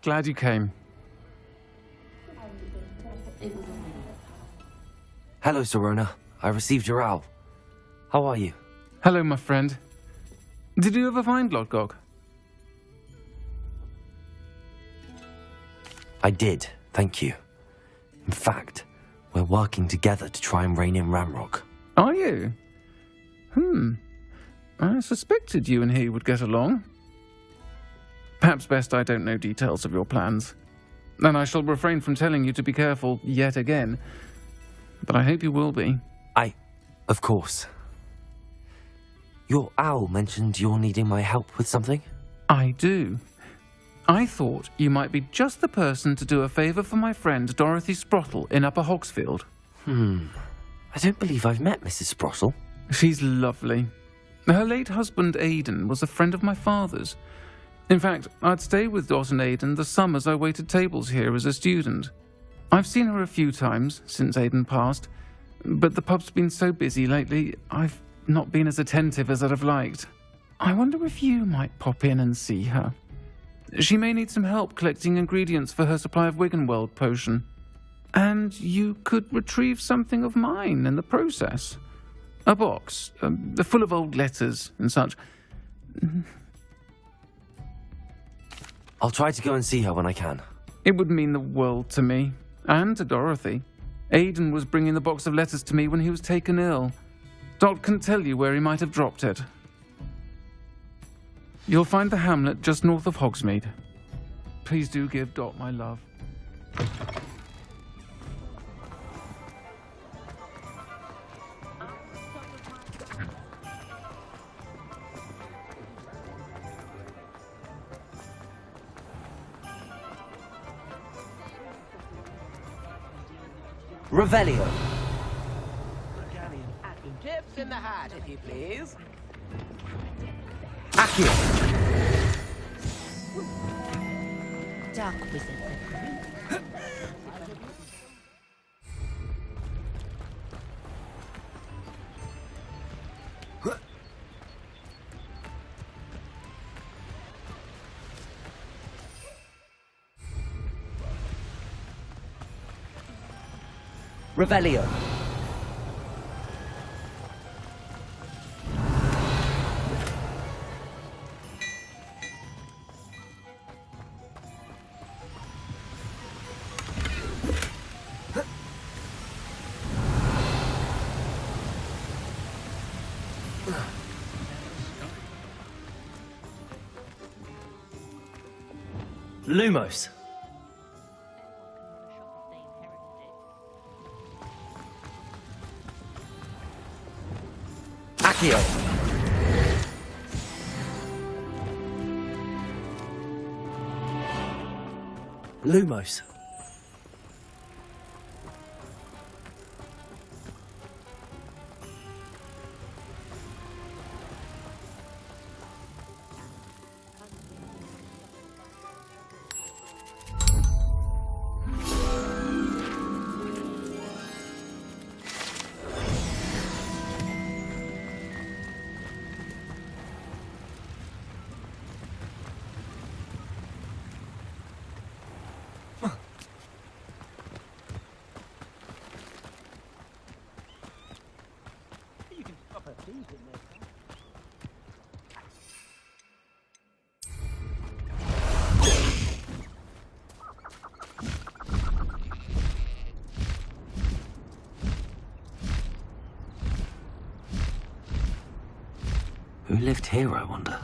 Glad you came. Hello, Serona. I received your owl. How are you? Hello, my friend. Did you ever find Lodgok? I did, thank you. In fact, we're working together to try and rein in Ramrock. Are you? I suspected you and he would get along. Perhaps best I don't know details of your plans. And I shall refrain from telling you to be careful yet again. But I hope you will be. Of course. Your owl mentioned you're needing my help with something? I do. I thought you might be just the person to do a favour for my friend Dorothy Sprottle in Upper Hogsfield. I don't believe I've met Mrs. Sprottle. She's lovely. Her late husband Aidan was a friend of my father's. In fact, I'd stay with Dot and Aidan the summers I waited tables here as a student. I've seen her a few times since Aidan passed, but the pub's been so busy lately, I've not been as attentive as I'd have liked. I wonder if you might pop in and see her. She may need some help collecting ingredients for her supply of Wiggenweld potion. And you could retrieve something of mine in the process. A box, full of old letters and such. I'll try to go and see her when I can. It would mean the world to me, and to Dorothy. Aidan was bringing the box of letters to me when he was taken ill. Dot can tell you where he might have dropped it. You'll find the hamlet just north of Hogsmeade. Please do give Dot my love. Revelio. Tips in the hat, if you please. Accio. Dark wizard. Revelio. Lumos. Accio. Lumos. Who lived here, I wonder?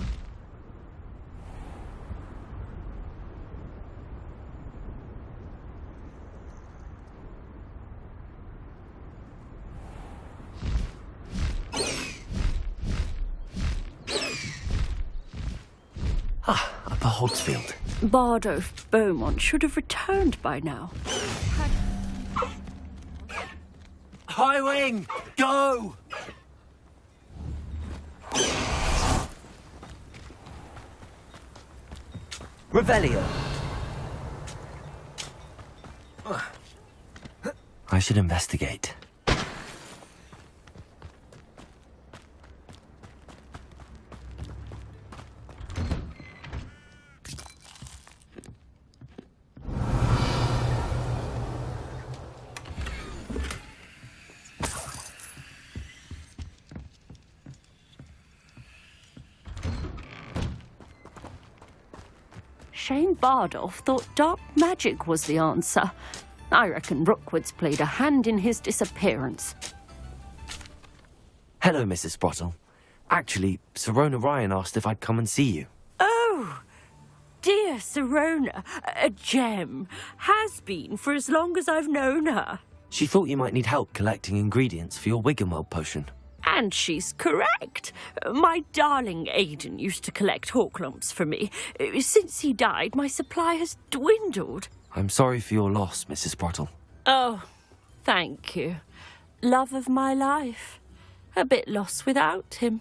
Upper Hogsfield. Bardolph Beaumont should have returned by now. High Wing, go! Revelio. I should investigate. Shane Bardolph thought dark magic was the answer. I reckon Rookwood's played a hand in his disappearance. Hello, Mrs. Sprottle. Actually, Sirona Ryan asked if I'd come and see you. Oh, dear Sirona, a gem. Has been for as long as I've known her. She thought you might need help collecting ingredients for your Wiggenweld potion. And she's correct. My darling Aidan used to collect Horklumps for me. Since he died, my supply has dwindled. I'm sorry for your loss, Mrs. Sprottle. Oh, thank you. Love of my life. A bit lost without him.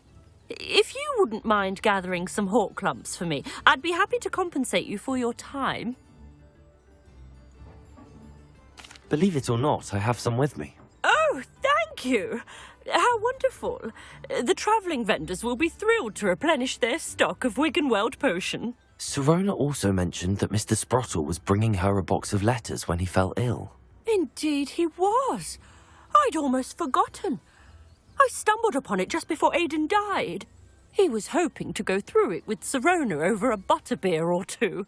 If you wouldn't mind gathering some Horklumps for me, I'd be happy to compensate you for your time. Believe it or not, I have some with me. Oh, thank you. How wonderful. The travelling vendors will be thrilled to replenish their stock of Wiggenweld potion. Sirona also mentioned that Mr. Sprottle was bringing her a box of letters when he fell ill. Indeed he was. I'd almost forgotten. I stumbled upon it just before Aidan died. He was hoping to go through it with Sirona over a butterbeer or two.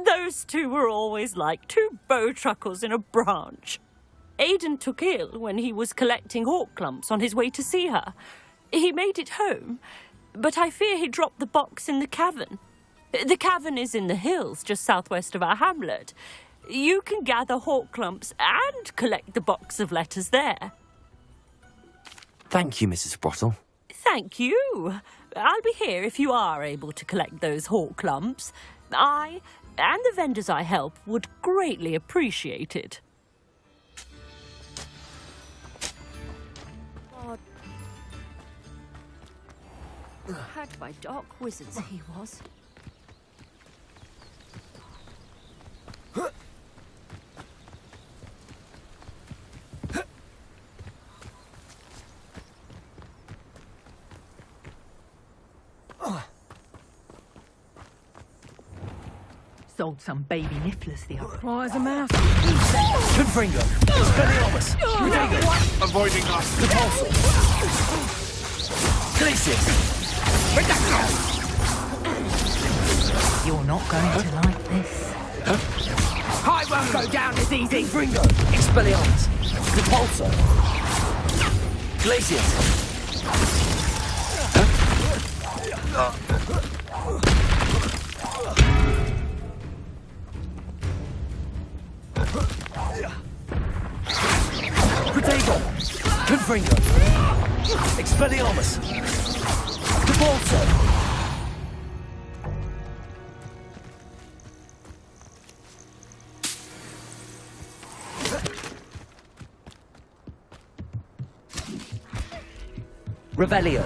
Those two were always like two bowtruckles in a branch. Aidan took ill when he was collecting Horklumps on his way to see her. He made it home, but I fear he dropped the box in the cavern. The cavern is in the hills just southwest of our hamlet. You can gather Horklumps and collect the box of letters there. Thank you, Mrs. Sprottle. Thank you. I'll be here if you are able to collect those Horklumps. I and the vendors I help would greatly appreciate it. Had by dark wizards he was. Sold some baby nifflers the other. Fly as a mouse. Confringo. Speliomus. Rodego. Avoiding us. Repulsor. Glacius. You're not going to like this. I won't go down as easy. Confringo. Expelliarmus. Repulsor. Glacius. Protego. Confringo. Expelliarmus. Repulsor. Revelio.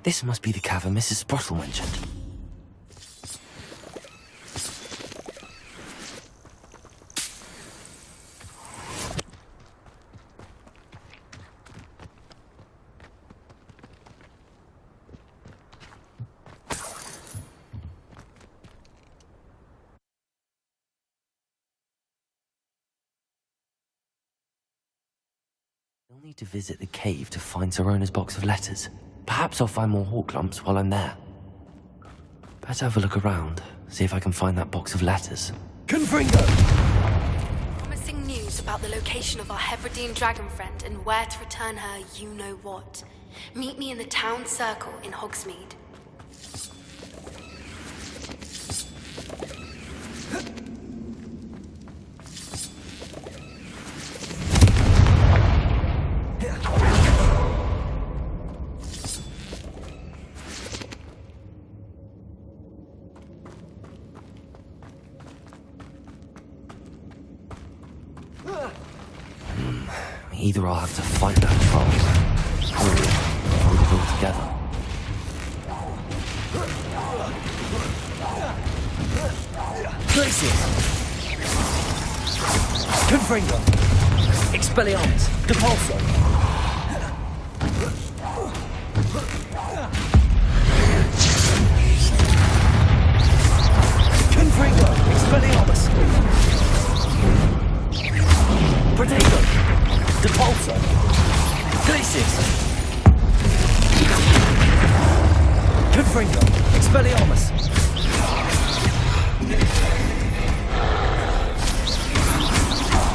This must be the cavern Mrs. Sprottle mentioned. I'll need to visit the cave to find Sirona's box of letters. Perhaps I'll find more Horklumps while I'm there. Better have a look around, see if I can find that box of letters. Confringo! Promising news about the location of our Hebridean dragon friend and where to return her you-know-what. Meet me in the town circle in Hogsmeade. Either I'll have to fight that troll, or hold it all together. Glacius. Confringo. Expelliarmus. Depulso. Confringo. Expelliarmus. Protego. Depulso. Glacius. Confringo. Expelliarmus.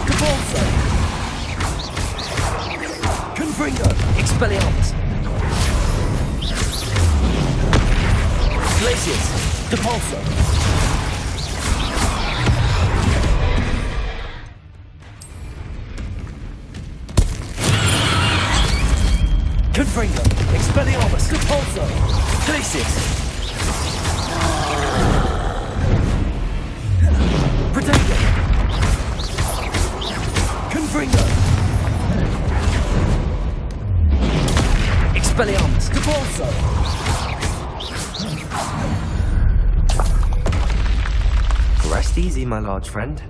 Depulso. Confringo. Expelliarmus. Glacius. Depulso. Confringo. Expelliarmus. Depulso. Glacius. Protego. Confringo. Expelliarmus. Depulso. Rest easy, my large friend.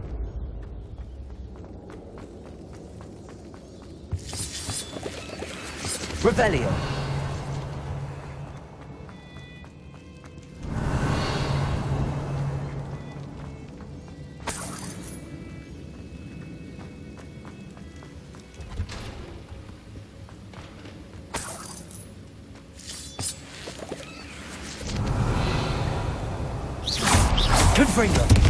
Revelio. Confringo.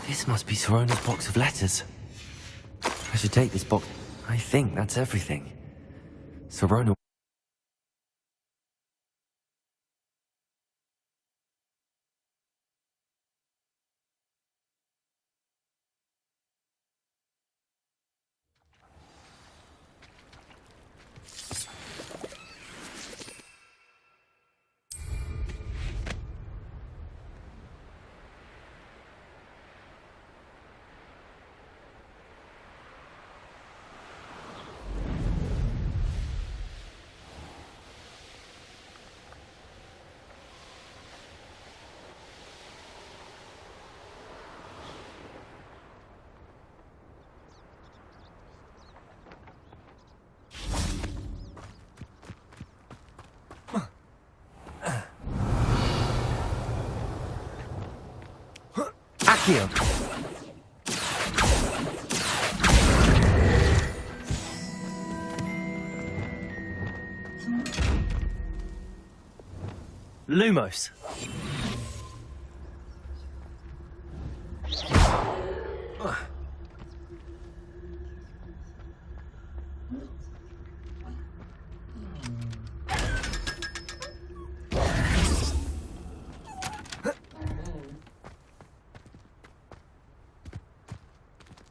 This must be Sorona's box of letters. I should take this box. I think that's everything. Sorona. Accio. Lumos.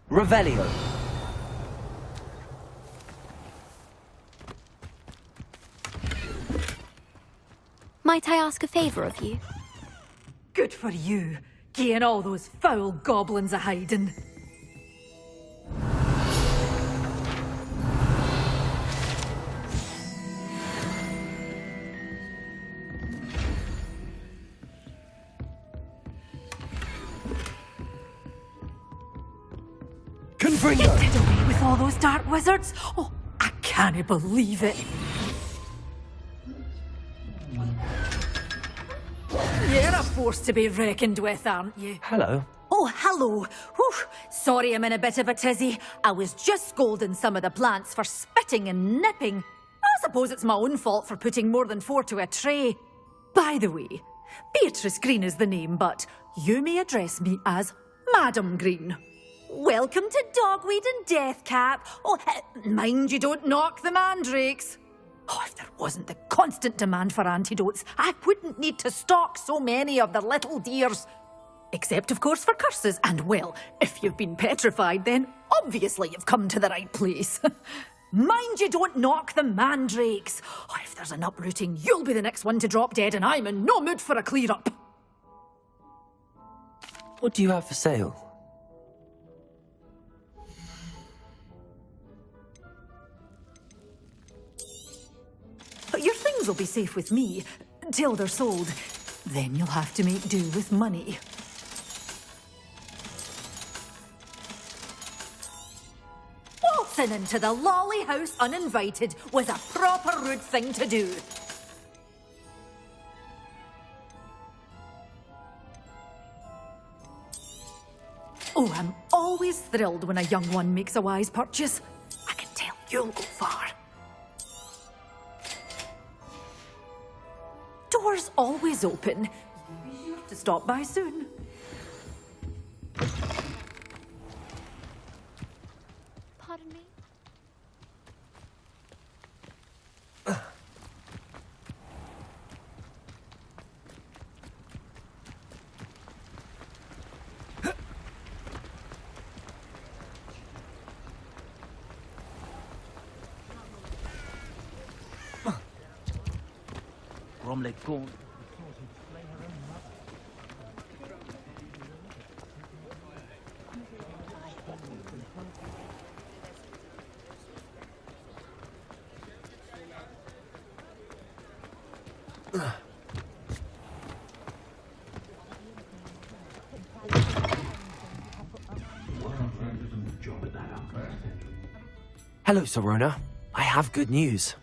Revelio. Might I ask a favour of you? Good for you, getting all those foul goblins a hiding. Confringo. You did away with all those dark wizards? Oh, I can't believe it. You're a force to be reckoned with, aren't you? Hello. Oh, hello. Whew. Sorry I'm in a bit of a tizzy. I was just scolding some of the plants for spitting and nipping. I suppose it's my own fault for putting more than 4 to a tray. By the way, Beatrice Green is the name, but you may address me as Madam Green. Welcome to Dogweed and Deathcap. Oh, mind you don't knock the mandrakes. Oh, if there wasn't the constant demand for antidotes, I wouldn't need to stock so many of the little dears. Except, of course, for curses. And, well, if you've been petrified, then obviously you've come to the right place. Mind you don't knock the mandrakes. Oh, if there's an uprooting, you'll be the next one to drop dead, and I'm in no mood for a clear-up. What do you have for sale? Your things will be safe with me, till they're sold. Then you'll have to make do with money. Waltzing into the lolly house uninvited was a proper rude thing to do. Oh, I'm always thrilled when a young one makes a wise purchase. I can tell you'll go far. Doors always open. You'll be sure to stop by soon. Pardon me? Bromley Gaunt. Hello, Serona. I have good news.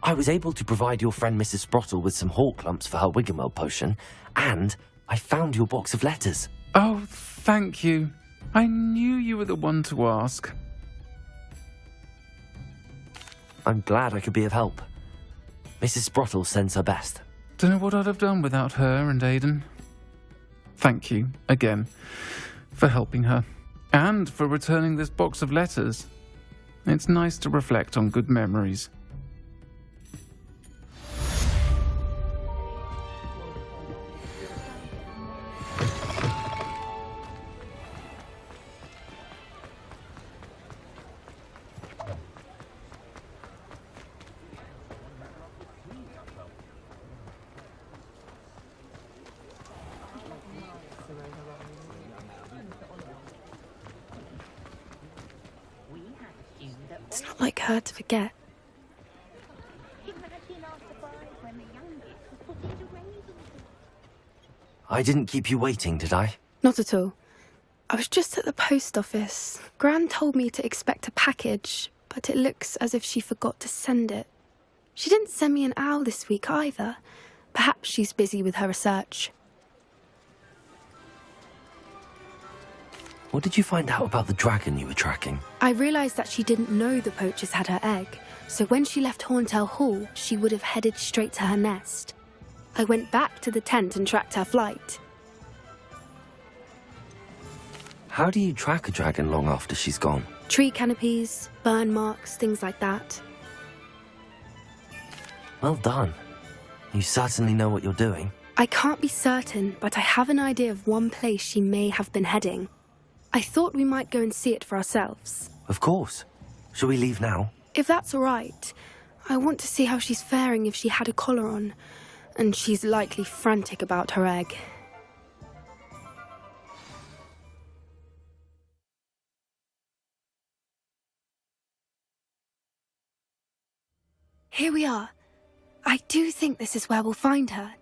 I was able to provide your friend Mrs. Sprottle with some hawk lumps for her Wiggenweld potion, and I found your box of letters. Oh, thank you. I knew you were the one to ask. I'm glad I could be of help. Mrs. Sprottle sends her best. Don't know what I'd have done without her and Aidan. Thank you, again, for helping her, and for returning this box of letters. It's nice to reflect on good memories. It's not like her to forget. I didn't keep you waiting, did I? Not at all. I was just at the post office. Gran told me to expect a package, but it looks as if she forgot to send it. She didn't send me an owl this week either. Perhaps she's busy with her research. What did you find out about the dragon you were tracking? I realised that she didn't know the poachers had her egg, so when she left Horntail Hall, she would have headed straight to her nest. I went back to the tent and tracked her flight. How do you track a dragon long after she's gone? Tree canopies, burn marks, things like that. Well done. You certainly know what you're doing. I can't be certain, but I have an idea of one place she may have been heading. I thought we might go and see it for ourselves. Of course. Shall we leave now? If that's all right. I want to see how she's faring if she had a collar on. And she's likely frantic about her egg. Here we are. I do think this is where we'll find her.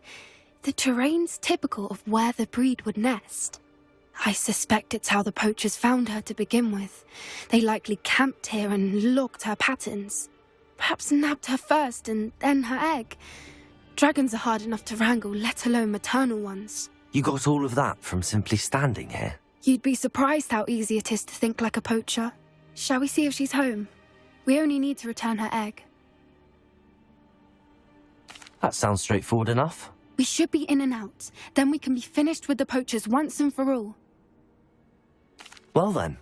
The terrain's typical of where the breed would nest. I suspect it's how the poachers found her to begin with. They likely camped here and logged her patterns. Perhaps nabbed her first and then her egg. Dragons are hard enough to wrangle, let alone maternal ones. You got all of that from simply standing here? You'd be surprised how easy it is to think like a poacher. Shall we see if she's home? We only need to return her egg. That sounds straightforward enough. We should be in and out. Then we can be finished with the poachers once and for all. Well then,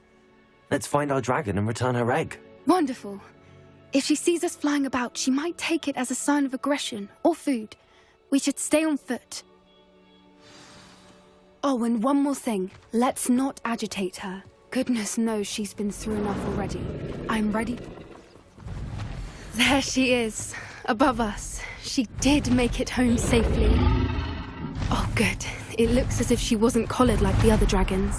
let's find our dragon and return her egg. Wonderful. If she sees us flying about, she might take it as a sign of aggression or food. We should stay on foot. Oh, and one more thing. Let's not agitate her. Goodness knows she's been through enough already. I'm ready. There she is, above us. She did make it home safely. Oh, good. It looks as if she wasn't collared like the other dragons.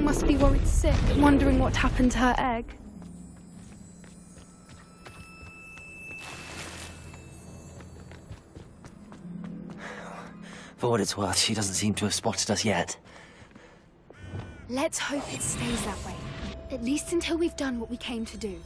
Must be worried sick, wondering what happened to her egg. For what it's worth, she doesn't seem to have spotted us yet. Let's hope it stays that way. At least until we've done what we came to do.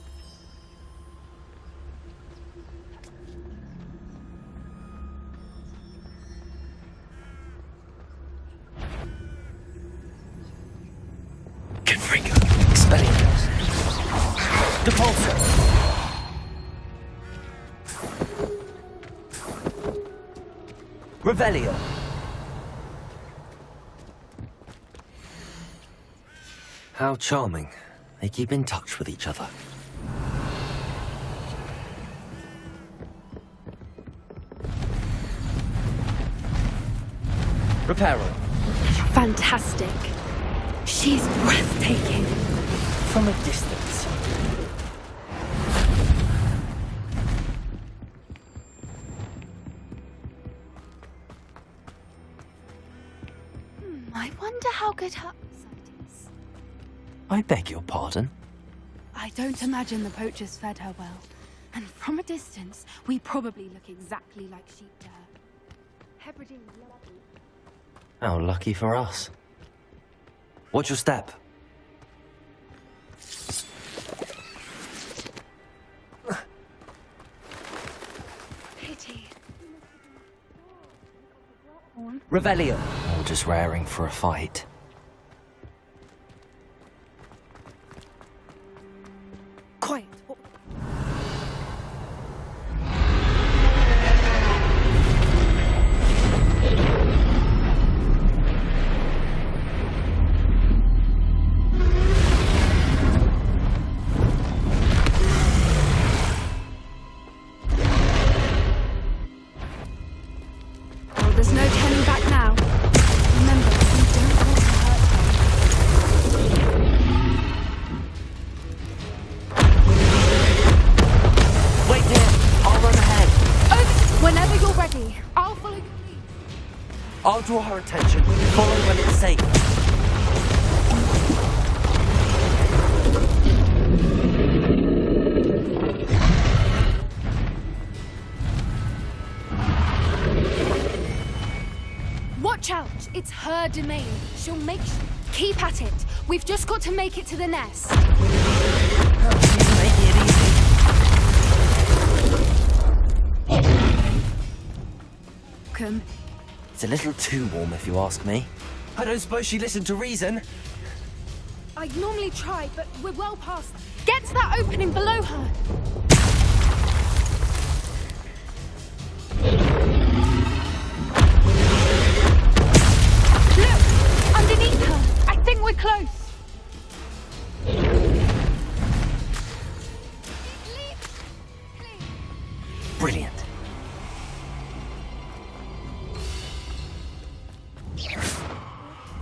Revelio. How charming. They keep in touch with each other. Reparo. Fantastic. She's breathtaking. From a distance. I wonder how good her eyesight is. I beg your pardon? I don't imagine the poachers fed her well. And from a distance, we probably look exactly like sheep to her. Hebridean lovely. How lucky for us. Watch your step. Pity. Revelio. Or just raring for a fight. Quiet. There's no turning back now. Remember, we don't want to hurt her. Wait there. I'll run ahead. Whenever you're ready, I'll follow your lead. I'll draw her attention. Follow when it's safe. Watch out! It's her domain. She'll make... Keep at it. We've just got to make it to the nest. She's making it easy. Come. It's a little too warm if you ask me. I don't suppose she listened to reason. I normally try, but we're well past. Get to that opening below her. Look! Underneath her! I think we're close! Brilliant.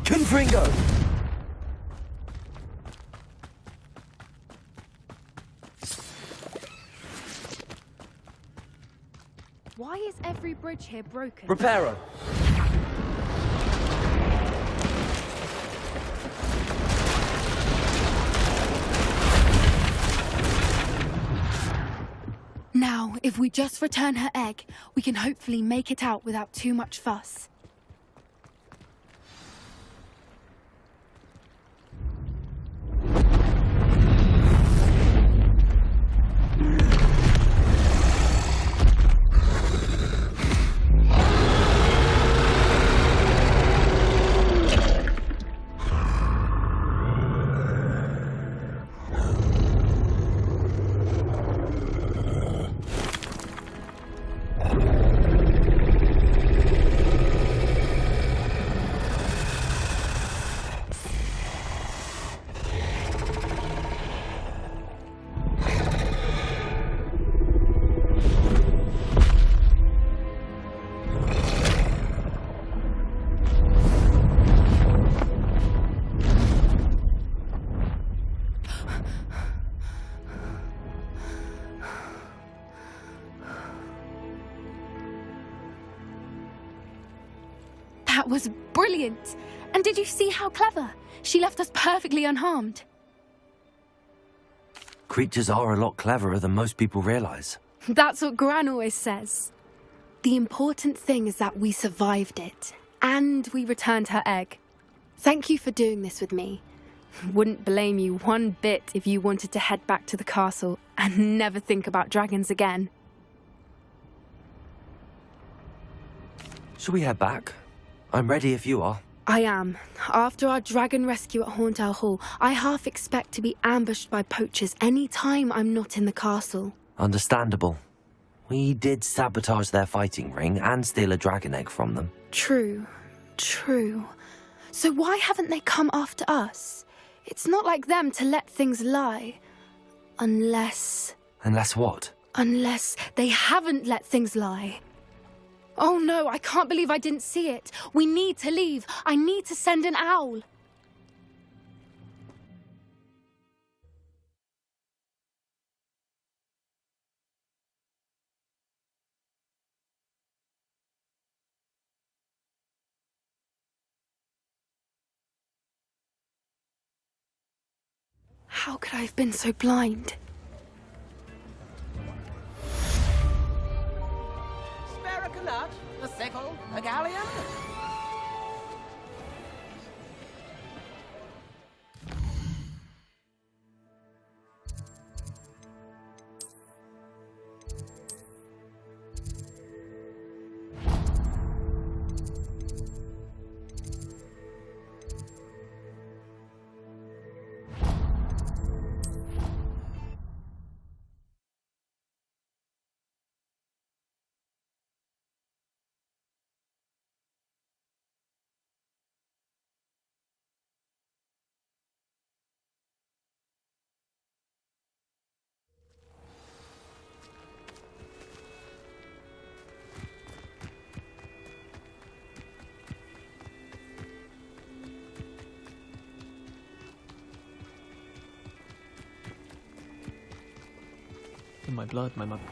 Confringo! Why is every bridge here broken? Reparo. Now, If we just return her egg, we can hopefully make it out without too much fuss. That was brilliant! And did you see how clever? She left us perfectly unharmed. Creatures are a lot cleverer than most people realize. That's what Gran always says. The important thing is that we survived it, and we returned her egg. Thank you for doing this with me. Wouldn't blame you one bit if you wanted to head back to the castle and never think about dragons again. Shall we head back? I'm ready if you are. I am. After our dragon rescue at Hauntow Hall, I half expect to be ambushed by poachers any time I'm not in the castle. Understandable. We did sabotage their fighting ring and steal a dragon egg from them. True. So why haven't they come after us? It's not like them to let things lie. Unless What? Unless they haven't let things lie. Oh no, I can't believe I didn't see it. We need to leave. I need to send an owl. How could I have been so blind? Spare a calot, a sickle, a galleon. In my blood, my mother.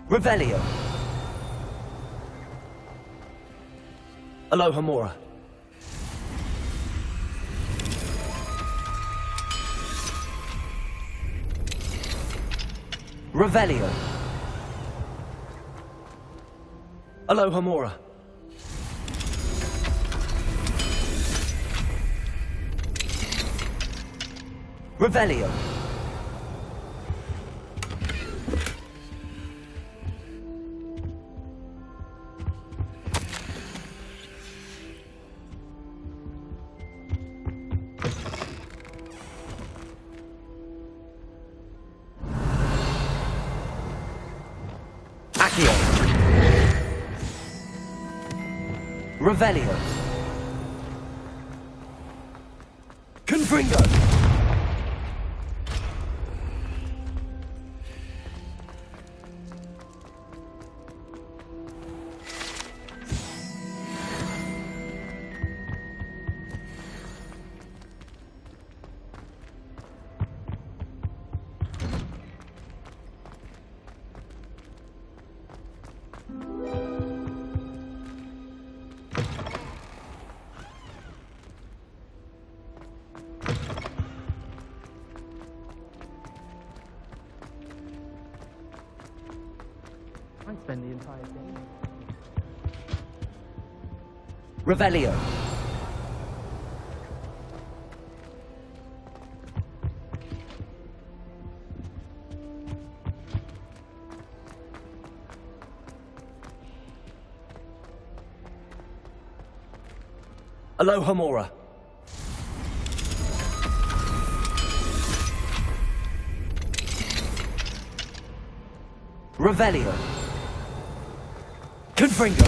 Revelio. Aloha Mora. Revelio. Aloha Mora. Revelio. Accio. Revelio. Confringo. spend the entire day. Revelio. Aloha Mora. Revelio. Confringo.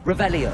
Revelio.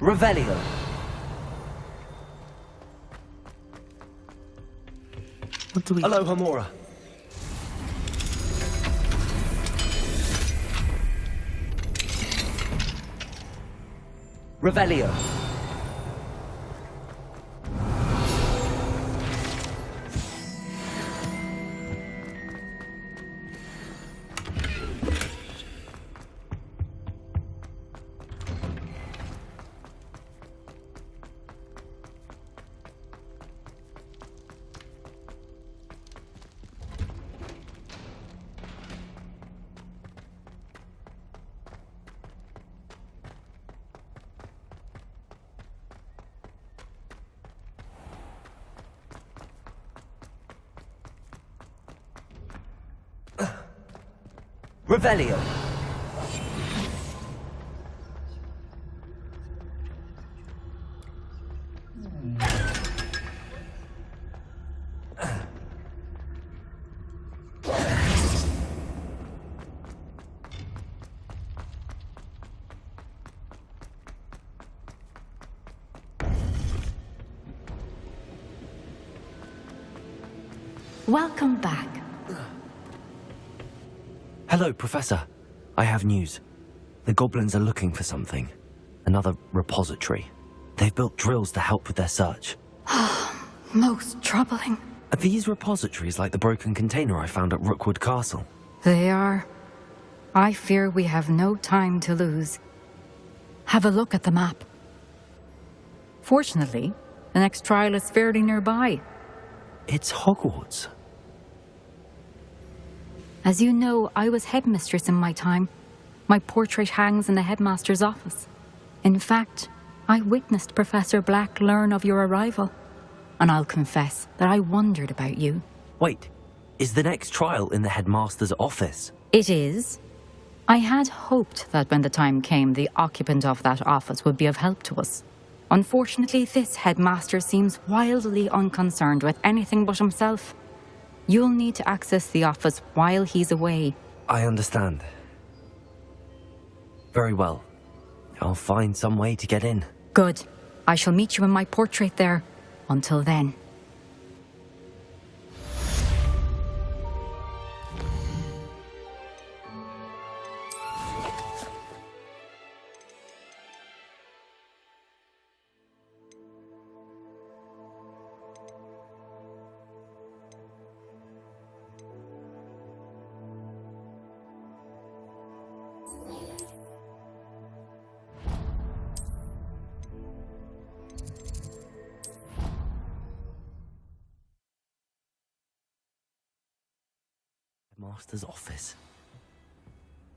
Revelio. What do we... Aloha Mora. Revelio. Revelio. Welcome back. Hello, Professor. I have news. The goblins are looking for something. Another repository. They've built drills to help with their search. Most troubling. Are these repositories like the broken container I found at Rookwood Castle? They are. I fear we have no time to lose. Have a look at the map. Fortunately, the next trial is fairly nearby. It's Hogwarts. As you know, I was headmistress in my time. My portrait hangs in the headmaster's office. In fact, I witnessed Professor Black learn of your arrival. And I'll confess that I wondered about you. Wait, is the next trial in the headmaster's office? It is. I had hoped that when the time came, the occupant of that office would be of help to us. Unfortunately, this headmaster seems wildly unconcerned with anything but himself. You'll need to access the office while he's away. I understand. Very well. I'll find some way to get in. Good. I shall meet you in my portrait there. Until then. Master's office.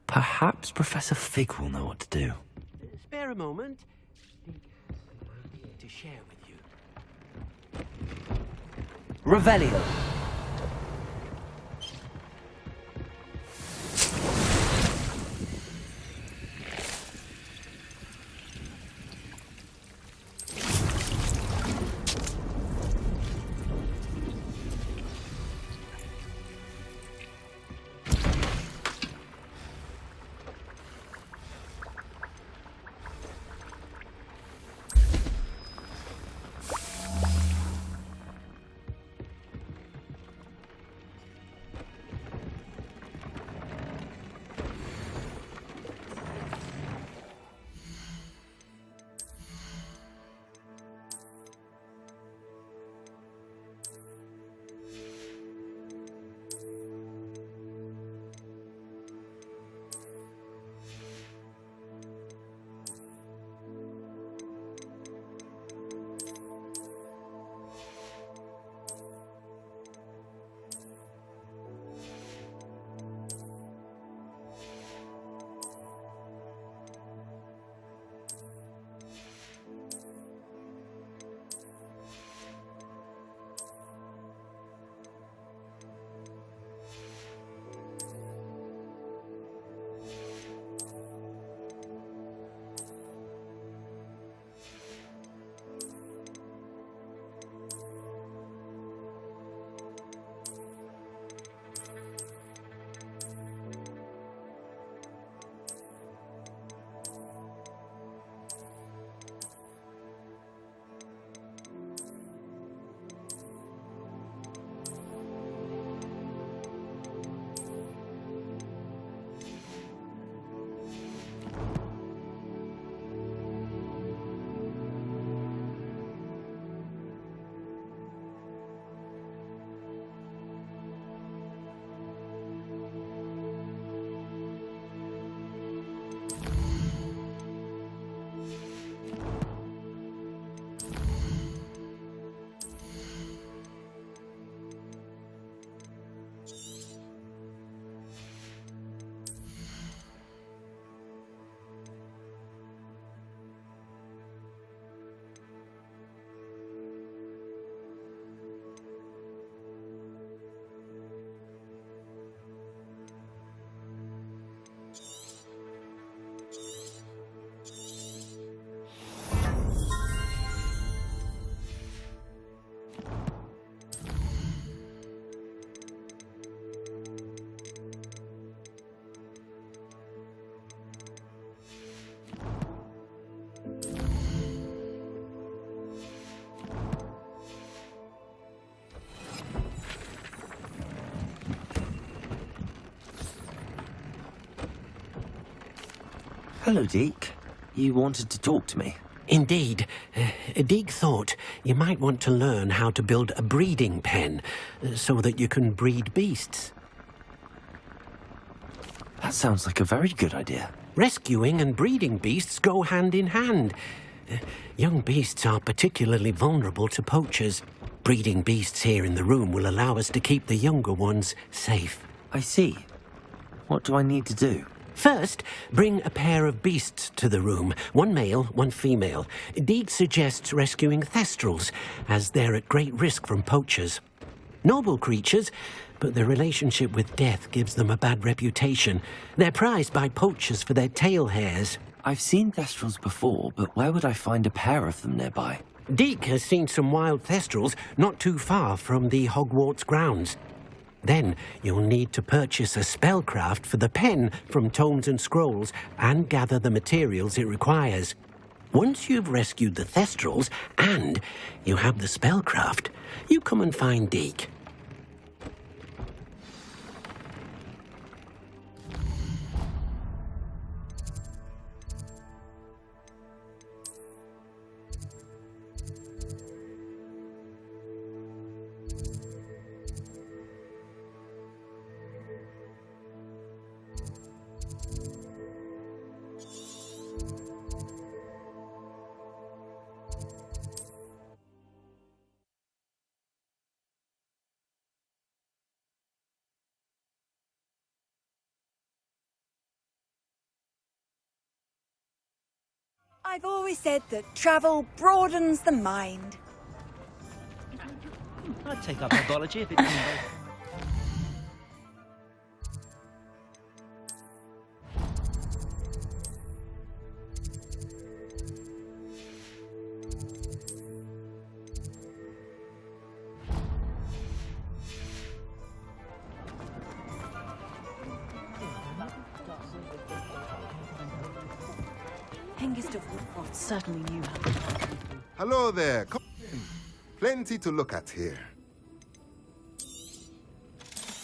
Perhaps Professor Fig will know what to do. This spare a moment? Deke has an idea to share with you. Revelio. Hello, Deke. You wanted to talk to me? Indeed. Deke thought you might want to learn how to build a breeding pen so that you can breed beasts. That sounds like a very good idea. Rescuing and breeding beasts go hand in hand. Young beasts are particularly vulnerable to poachers. Breeding beasts here in the room will allow us to keep the younger ones safe. I see. What do I need to do? First, bring a pair of beasts to the room. One male, one female. Deke suggests rescuing thestrals, as they're at great risk from poachers. Noble creatures, but their relationship with death gives them a bad reputation. They're prized by poachers for their tail hairs. I've seen thestrals before, but where would I find a pair of them nearby? Deke has seen some wild thestrals not too far from the Hogwarts grounds. Then you'll need to purchase a spellcraft for the pen from Tomes and Scrolls and gather the materials it requires. Once you've rescued the thestrals and you have the spellcraft, you come and find Deke. I've always said that travel broadens the mind. I'd take up herbology if it came by. Hengist of Woodcroft certainly knew how. Hello there. Come in. Plenty to look at here.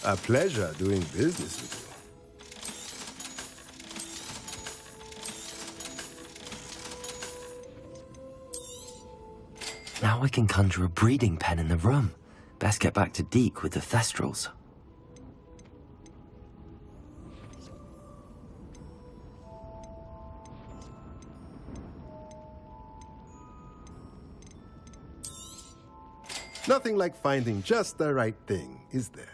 A pleasure doing business with you. Now I can conjure a breeding pen in the room. Best get back to Deke with the Thestrals. Nothing like finding just the right thing, is there?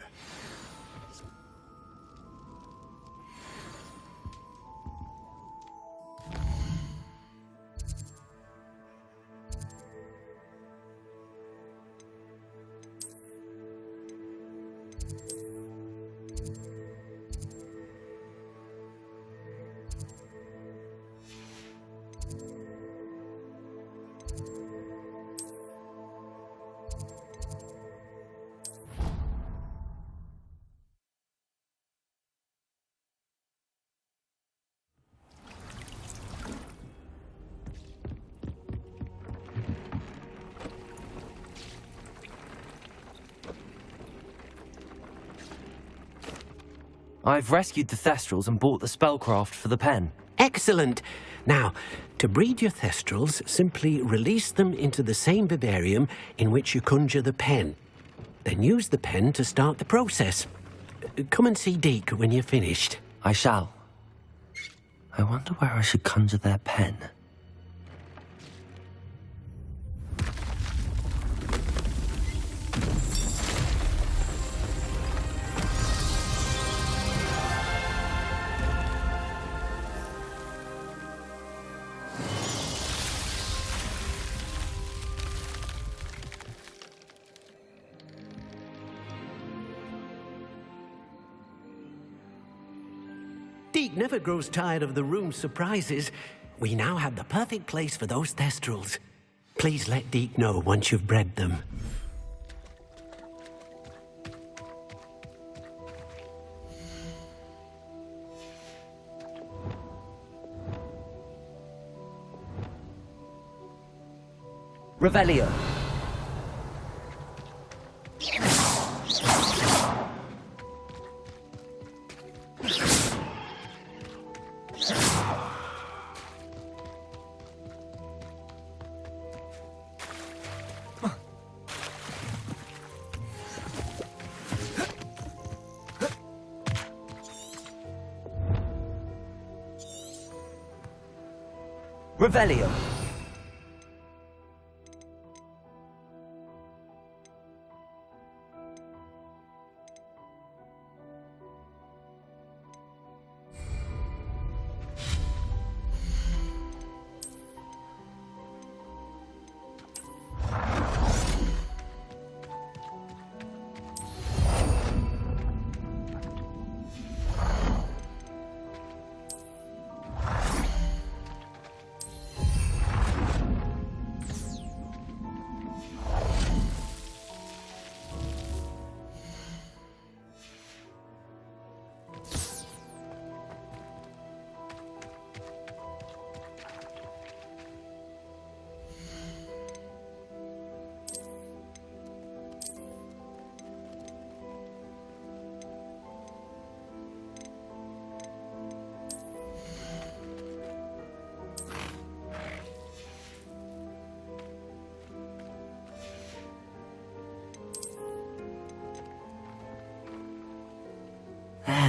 I've rescued the Thestrals and bought the spellcraft for the pen. Excellent. Now, to breed your Thestrals, simply release them into the same vivarium in which you conjure the pen. Then use the pen to start the process. Come and see Deke when you're finished. I shall. I wonder where I should conjure their pen. Deke never grows tired of the room's surprises. We now have the perfect place for those Thestrals. Please let Deke know once you've bred them. Revelio. Revelio.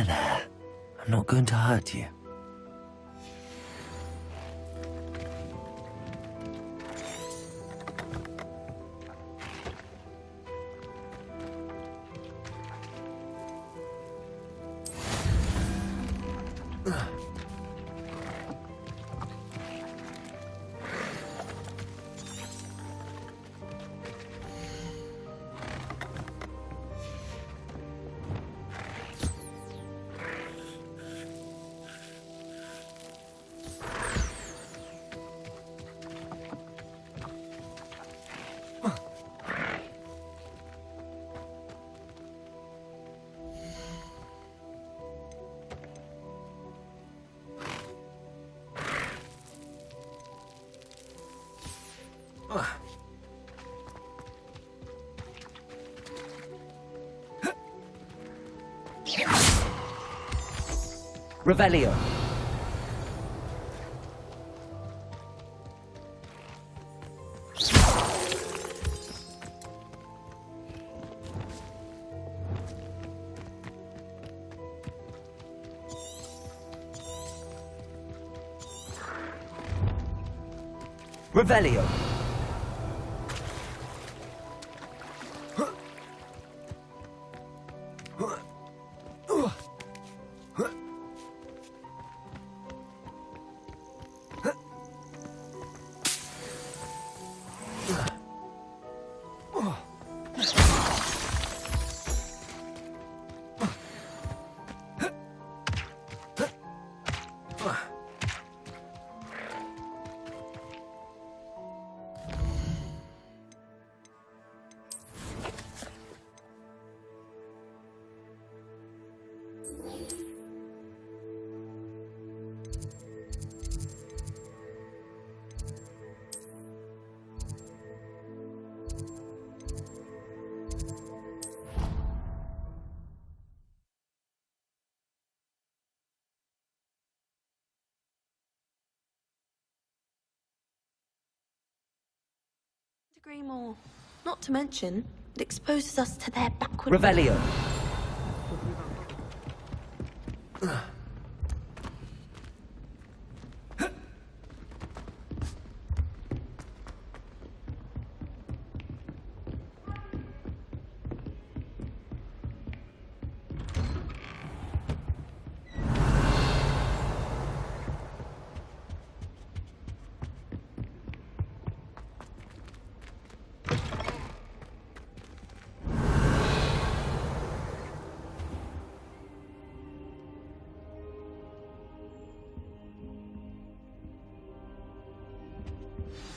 There. I'm not going to hurt you. Revelio. Revelio. Agree more. Not to mention, it exposes us to their backward... Revelio.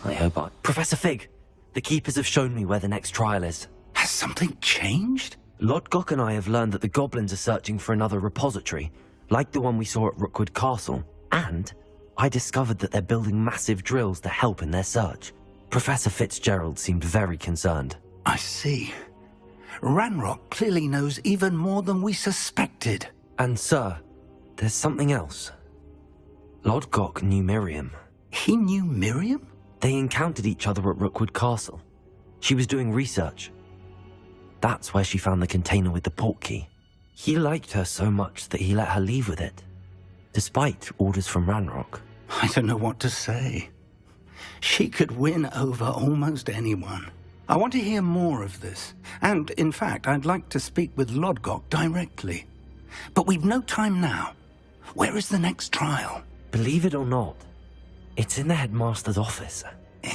I hope I... Professor Fig! The Keepers have shown me where the next trial is. Has something changed? Lodgok and I have learned that the goblins are searching for another repository, like the one we saw at Rookwood Castle. And I discovered that they're building massive drills to help in their search. Professor Fitzgerald seemed very concerned. I see. Ranrock clearly knows even more than we suspected. And sir, there's something else. Lodgok knew Miriam. He knew Miriam? They encountered each other at Rookwood Castle. She was doing research. That's where she found the container with the portkey. He liked her so much that he let her leave with it, despite orders from Ranrock. I don't know what to say. She could win over almost anyone. I want to hear more of this. And, in fact, I'd like to speak with Lodgok directly. But we've no time now. Where is the next trial? Believe it or not, it's in the headmaster's office.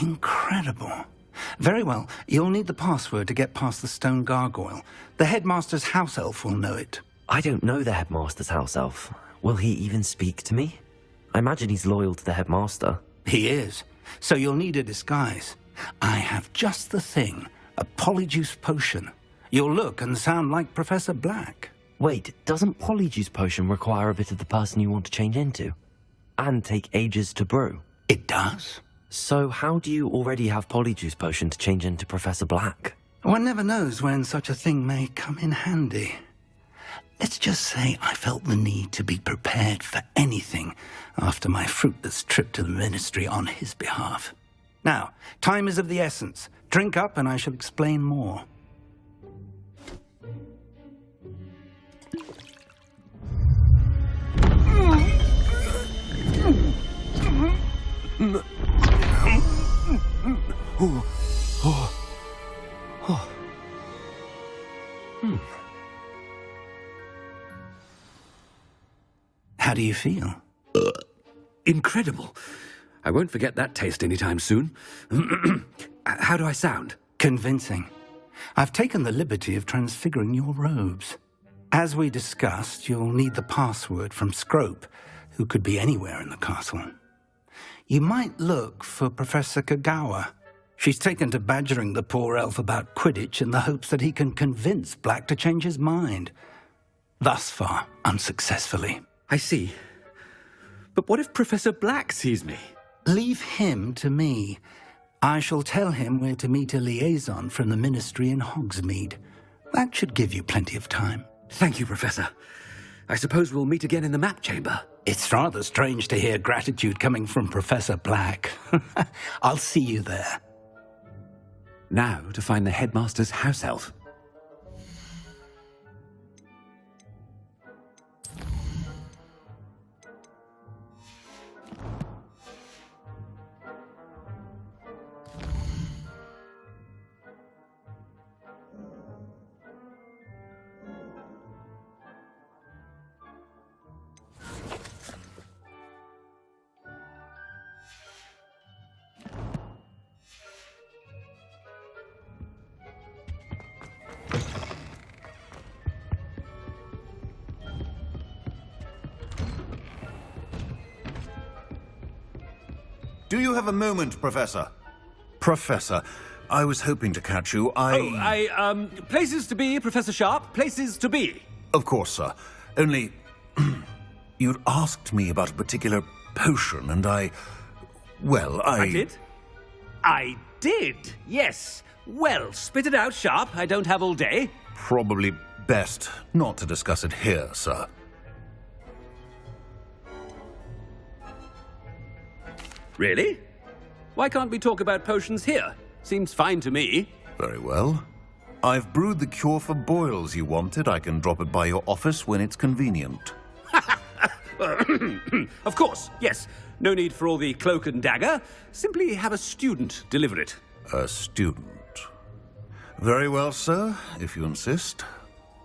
Incredible. Very well. You'll need the password to get past the stone gargoyle. The headmaster's house elf will know it. I don't know the headmaster's house elf. Will he even speak to me? I imagine he's loyal to the headmaster. He is. So you'll need a disguise. I have just the thing. A polyjuice potion. You'll look and sound like Professor Black. Wait, doesn't polyjuice potion require a bit of the person you want to change into? And take ages to brew? It does. So how do you already have polyjuice potion to change into Professor Black? One never knows when such a thing may come in handy. Let's just say I felt the need to be prepared for anything after my fruitless trip to the ministry on his behalf. Now, time is of the essence. Drink up and I shall explain more. How do you feel? Incredible. I won't forget that taste anytime soon. How do I sound? Convincing. I've taken the liberty of transfiguring your robes. As we discussed, you'll need the password from Scrope, who could be anywhere in the castle. You might look for Professor Kagawa. She's taken to badgering the poor elf about Quidditch in the hopes that he can convince Black to change his mind. Thus far, unsuccessfully. I see. But what if Professor Black sees me? Leave him to me. I shall tell him where to meet a liaison from the ministry in Hogsmeade. That should give you plenty of time. Thank you, Professor. I suppose we'll meet again in the map chamber. It's rather strange to hear gratitude coming from Professor Black. I'll see you there. Now to find the headmaster's house elf. Do you have a moment, Professor? Professor, I was hoping to catch you. Places to be, Professor Sharp. Places to be. Of course, sir. Only, you'd asked me about a particular potion, and I did? I did, yes. Well, spit it out, Sharp. I don't have all day. Probably best not to discuss it here, sir. Really? Why can't we talk about potions here? Seems fine to me. Very well. I've brewed the cure for boils you wanted. I can drop it by your office when it's convenient. Of course, yes. No need for all the cloak and dagger. Simply have a student deliver it. A student? Very well, sir, if you insist.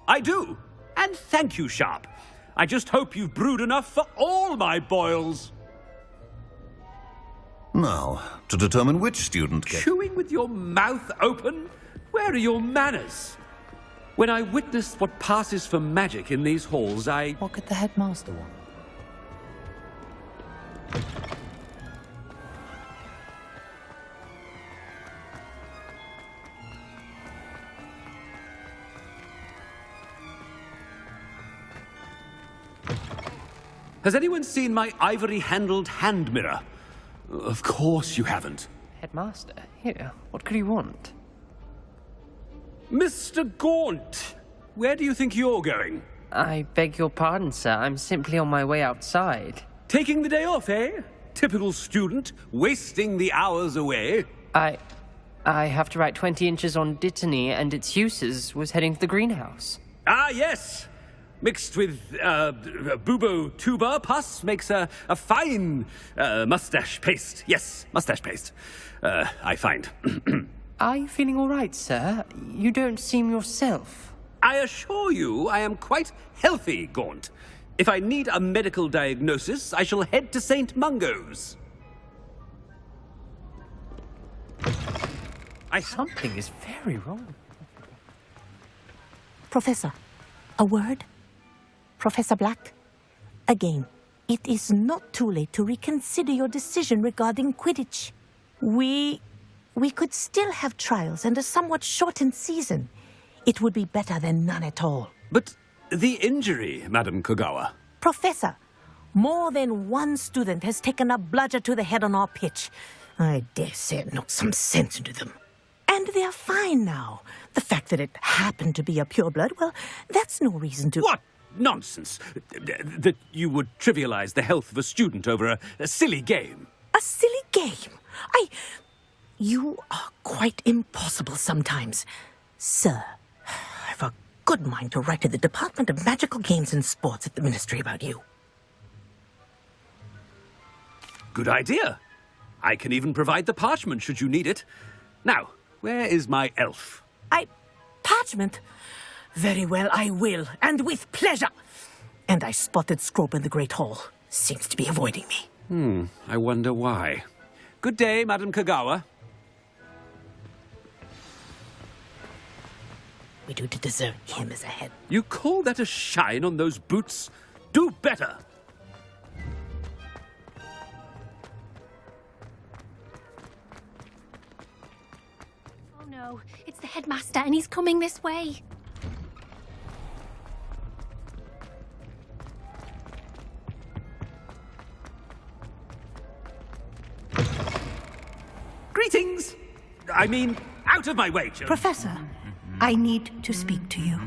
I do. And thank you, Sharp. I just hope you've brewed enough for all my boils. Now, to determine which student gets... Chewing with your mouth open? Where are your manners? When I witnessed what passes for magic in these halls, What could the headmaster want? Has anyone seen my ivory-handled hand mirror? Of course you haven't. Headmaster? Here, what could he want? Mr. Gaunt, where do you think you're going? I beg your pardon, sir. I'm simply on my way outside. Taking the day off, eh? Typical student, wasting the hours away. I have to write 20 inches on Dittany and its uses. Was heading to the greenhouse. Ah, yes. Mixed with bubo tuber pus makes a fine mustache paste. Yes, mustache paste. I find. Are you feeling all right, sir? You don't seem yourself. I assure you I am quite healthy, Gaunt. If I need a medical diagnosis, I shall head to St. Mungo's. Something is very wrong. Professor, a word? Professor Black, again, it is not too late to reconsider your decision regarding Quidditch. We could still have trials and a somewhat shortened season. It would be better than none at all. But the injury, Madam Kogawa. Professor, more than one student has taken a bludger to the head on our pitch. I dare say it knocked some sense into them. And they're fine now. The fact that it happened to be a pureblood, well, that's no reason to... What nonsense! That you would trivialize the health of a student over a silly game. A silly game? You are quite impossible sometimes. Sir, I've a good mind to write to the Department of Magical Games and Sports at the Ministry about you. Good idea. I can even provide the parchment should you need it. Now, where is my elf? Parchment? Very well, I will, and with pleasure. And I spotted Scrope in the Great Hall. Seems to be avoiding me. I wonder why. Good day, Madam Kogawa. We do to deserve him as a head. You call that a shine on those boots? Do better! Oh no, it's the headmaster and he's coming this way. Greetings! I mean, out of my way, children. Professor, I need to speak to you.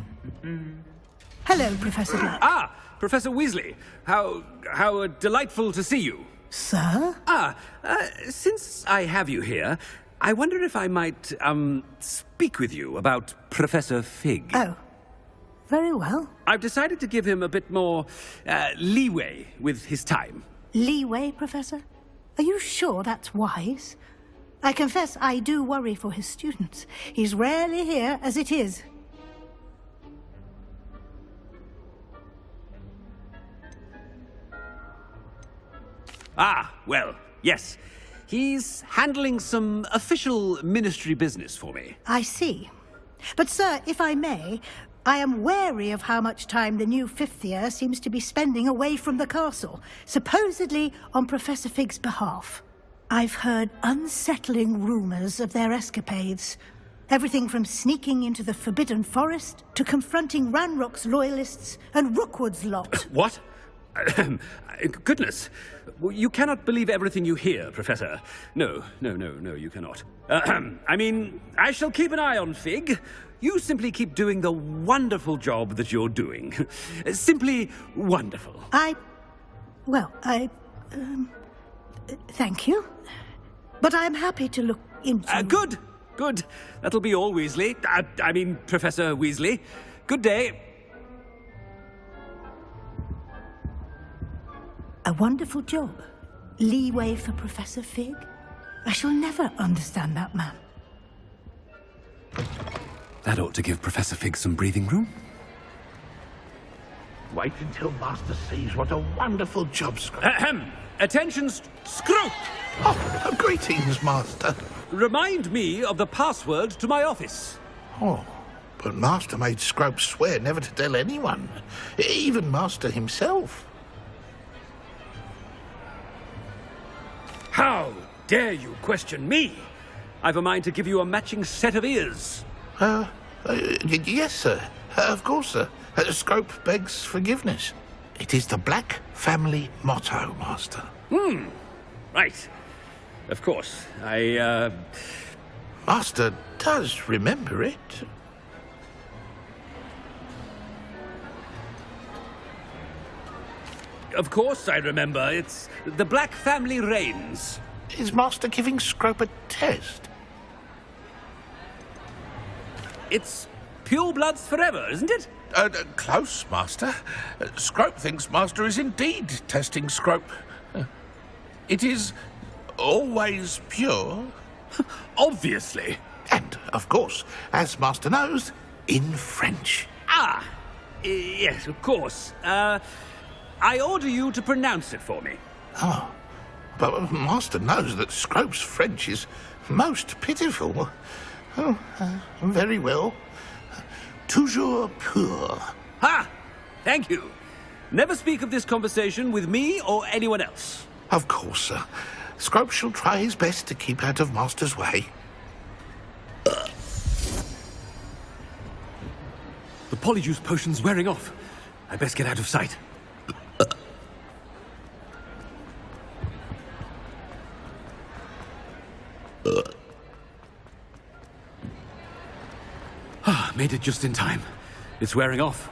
Hello, Professor Black. Ah, Professor Weasley. How delightful to see you. Sir? Since I have you here, I wonder if I might, speak with you about Professor Fig. Oh, very well. I've decided to give him a bit more, leeway with his time. Leeway, Professor? Are you sure that's wise? I confess I do worry for his students. He's rarely here as it is. Ah, well, yes. He's handling some official ministry business for me. I see. But, sir, if I may, I am wary of how much time the new fifth year seems to be spending away from the castle, supposedly on Professor Fig's behalf. I've heard unsettling rumours of their escapades. Everything from sneaking into the Forbidden Forest to confronting Ranrock's loyalists and Rookwood's lot. What? Goodness. You cannot believe everything you hear, Professor. No, you cannot. I mean, I shall keep an eye on Fig. You simply keep doing the wonderful job that you're doing. Simply wonderful. Thank you. But I'm happy to look into... Good. That'll be all, Weasley. I mean, Professor Weasley. Good day. A wonderful job. Leeway for Professor Fig. I shall never understand that man. That ought to give Professor Fig some breathing room. Wait until Master sees what a wonderful job, Scrope. Attention, Scrope! Oh, greetings, Master. Remind me of the password to my office. Oh, but Master made Scrope swear never to tell anyone, even Master himself. How dare you question me? I've a mind to give you a matching set of ears. Yes, sir. Of course, sir. Scrope begs forgiveness. It is the Black family motto, Master. Right. Of course. Master does remember it. Of course I remember. It's the Black family reigns. Is Master giving Scrope a test? It's pure bloods forever, isn't it? Close, Master. Scrope thinks Master is indeed testing Scrope. It is always pure. Obviously. And, of course, as Master knows, in French. Yes, of course. I order you to pronounce it for me. Oh, but Master knows that Scrope's French is most pitiful. Oh, very well. Toujours pur. Ha! Thank you. Never speak of this conversation with me or anyone else. Of course, sir. Scrope shall try his best to keep out of Master's way. The polyjuice potion's wearing off. I best get out of sight. Made it just in time. It's wearing off.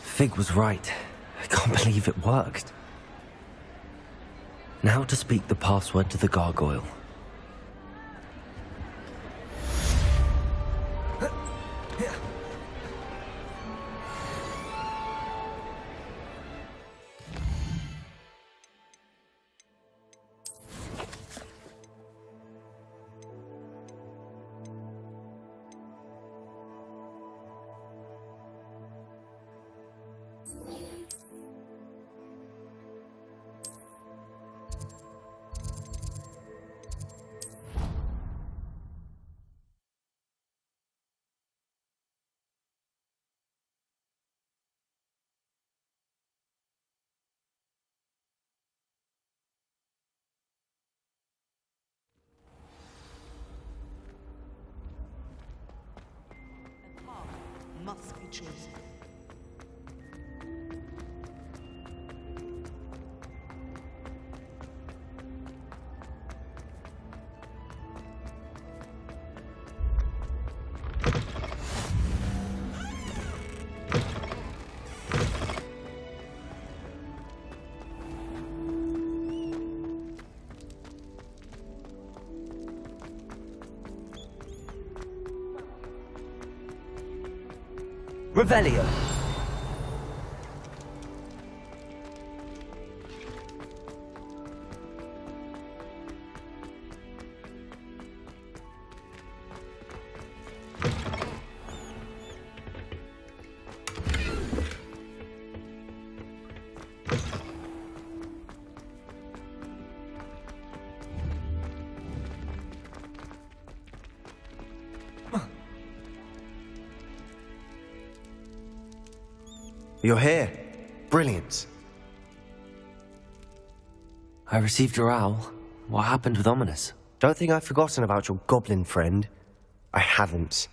Fig was right. I can't believe it worked. Now to speak the password to the gargoyle. Must be chosen. Revelio. You're here. Brilliant. I received your owl. What happened with Ominous? Don't think I've forgotten about your goblin friend. I haven't.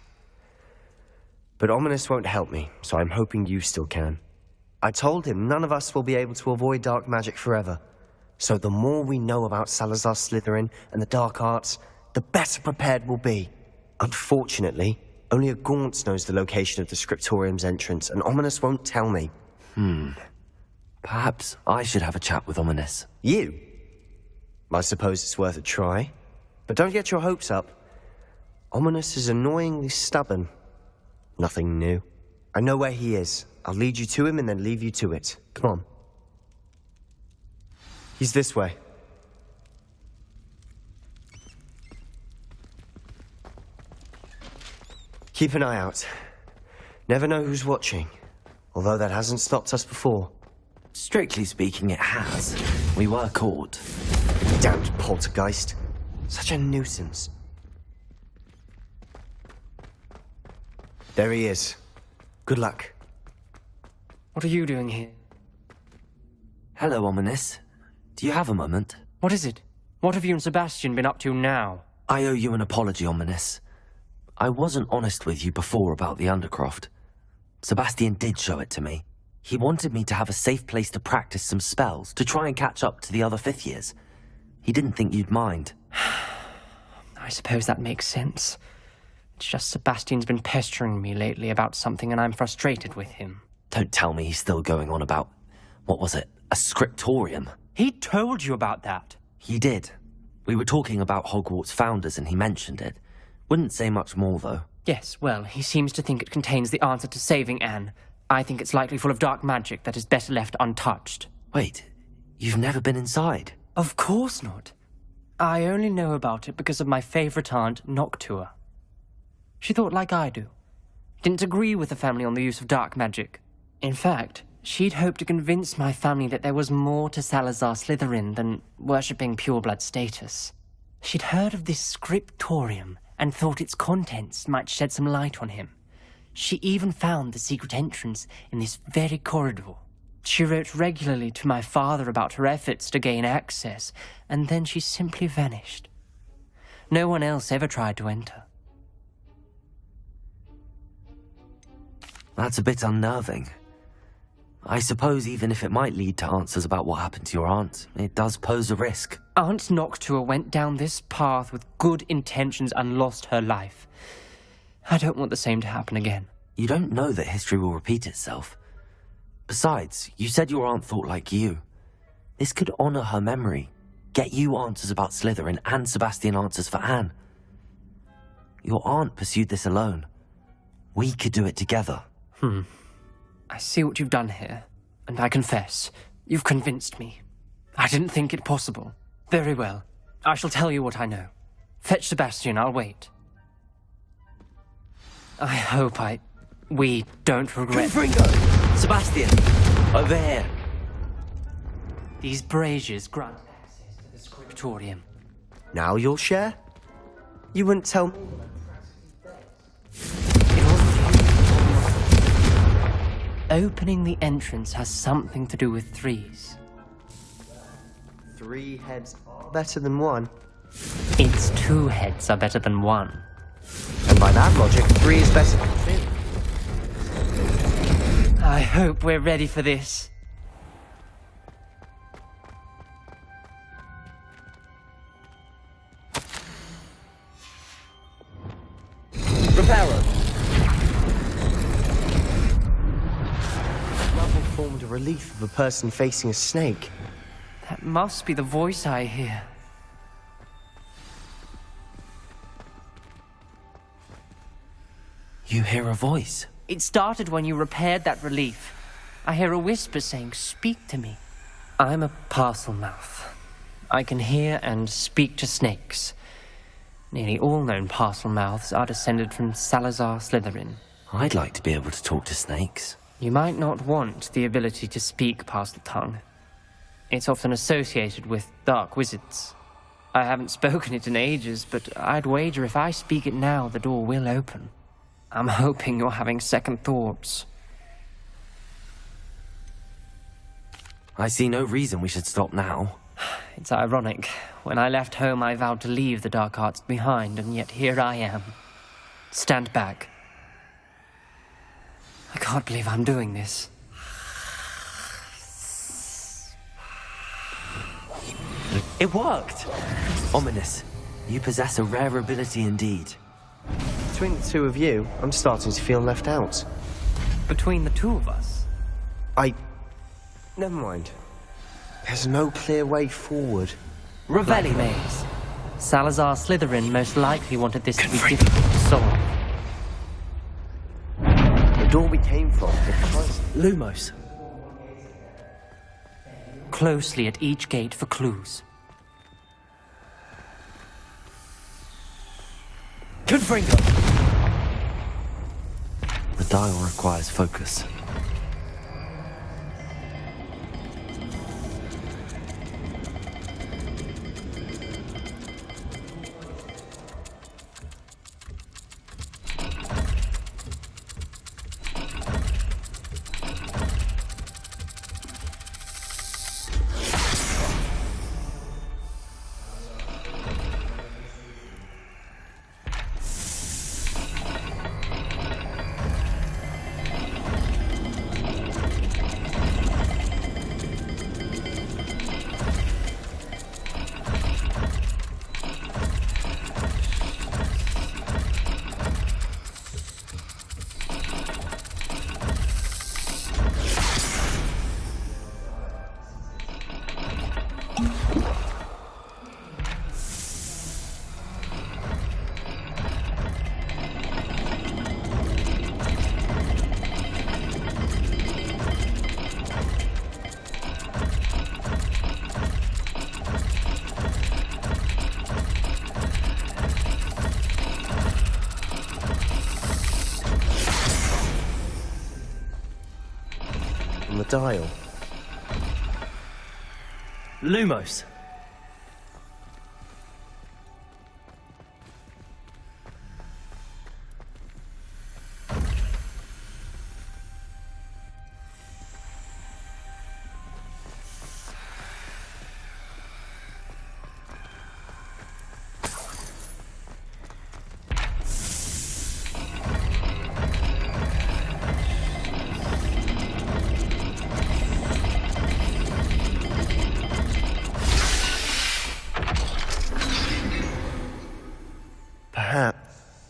But Ominous won't help me, so I'm hoping you still can. I told him none of us will be able to avoid dark magic forever. So the more we know about Salazar Slytherin and the dark arts, the better prepared we'll be. Unfortunately, only a Gaunt knows the location of the Scriptorium's entrance, and Ominous won't tell me. Perhaps I should have a chat with Ominous. You? I suppose it's worth a try. But don't get your hopes up. Ominous is annoyingly stubborn. Nothing new. I know where he is. I'll lead you to him and then leave you to it. Come on. He's this way. Keep an eye out. Never know who's watching. Although that hasn't stopped us before. Strictly speaking, it has. We were caught. Damned poltergeist. Such a nuisance. There he is. Good luck. What are you doing here? Hello, Ominous. Do you have a moment? What is it? What have you and Sebastian been up to now? I owe you an apology, Ominous. I wasn't honest with you before about the Undercroft. Sebastian did show it to me. He wanted me to have a safe place to practice some spells, to try and catch up to the other fifth years. He didn't think you'd mind. I suppose that makes sense. It's just Sebastian's been pestering me lately about something and I'm frustrated with him. Don't tell me he's still going on about, what was it, a scriptorium? He told you about that. He did. We were talking about Hogwarts founders and he mentioned it. Wouldn't say much more, though. Yes, well, he seems to think it contains the answer to saving Anne. I think it's likely full of dark magic that is better left untouched. Wait, you've never been inside? Of course not. I only know about it because of my favourite aunt, Noctua. She thought like I do. Didn't agree with the family on the use of dark magic. In fact, she'd hoped to convince my family that there was more to Salazar Slytherin than worshipping pureblood status. She'd heard of this scriptorium and thought its contents might shed some light on him. She even found the secret entrance in this very corridor. She wrote regularly to my father about her efforts to gain access, and then she simply vanished. No one else ever tried to enter. That's a bit unnerving. I suppose even if it might lead to answers about what happened to your aunt, it does pose a risk. Aunt Noctua went down this path with good intentions and lost her life. I don't want the same to happen again. You don't know that history will repeat itself. Besides, you said your aunt thought like you. This could honor her memory, get you answers about Slytherin and Sebastian answers for Anne. Your aunt pursued this alone. We could do it together. I see what you've done here, and I confess, you've convinced me. I didn't think it possible. Very well. I shall tell you what I know. Fetch Sebastian, I'll wait. I hope we don't regret... Confringo! Sebastian! Over here! These braziers grant access to the scriptorium. Now you'll share? You wouldn't tell me... Opening the entrance has something to do with threes. 3 heads are better than 1. Its 2 heads are better than 1. And by that logic, 3 is better than 2. I hope we're ready for this. Reparo. Rubble formed a relief of a person facing a snake. That must be the voice I hear. You hear a voice? It started when you repaired that relief. I hear a whisper saying, "Speak to me." I'm a parcel mouth. I can hear and speak to snakes. Nearly all known parcel mouths are descended from Salazar Slytherin. I'd like to be able to talk to snakes. You might not want the ability to speak parcel tongue. It's often associated with dark wizards. I haven't spoken it in ages, but I'd wager if I speak it now, the door will open. I'm hoping you're having second thoughts. I see no reason we should stop now. It's ironic. When I left home, I vowed to leave the dark arts behind, and yet here I am. Stand back. I can't believe I'm doing this. It worked! Ominous. You possess a rare ability indeed. Between the two of you, I'm starting to feel left out. Between the two of us? Never mind. There's no clear way forward. Revelli maze. Salazar Slytherin most likely wanted this to be difficult to solve. The door we came from, Lumos. Closely at each gate for clues. Confringo! The dial requires focus. On the dial. Lumos.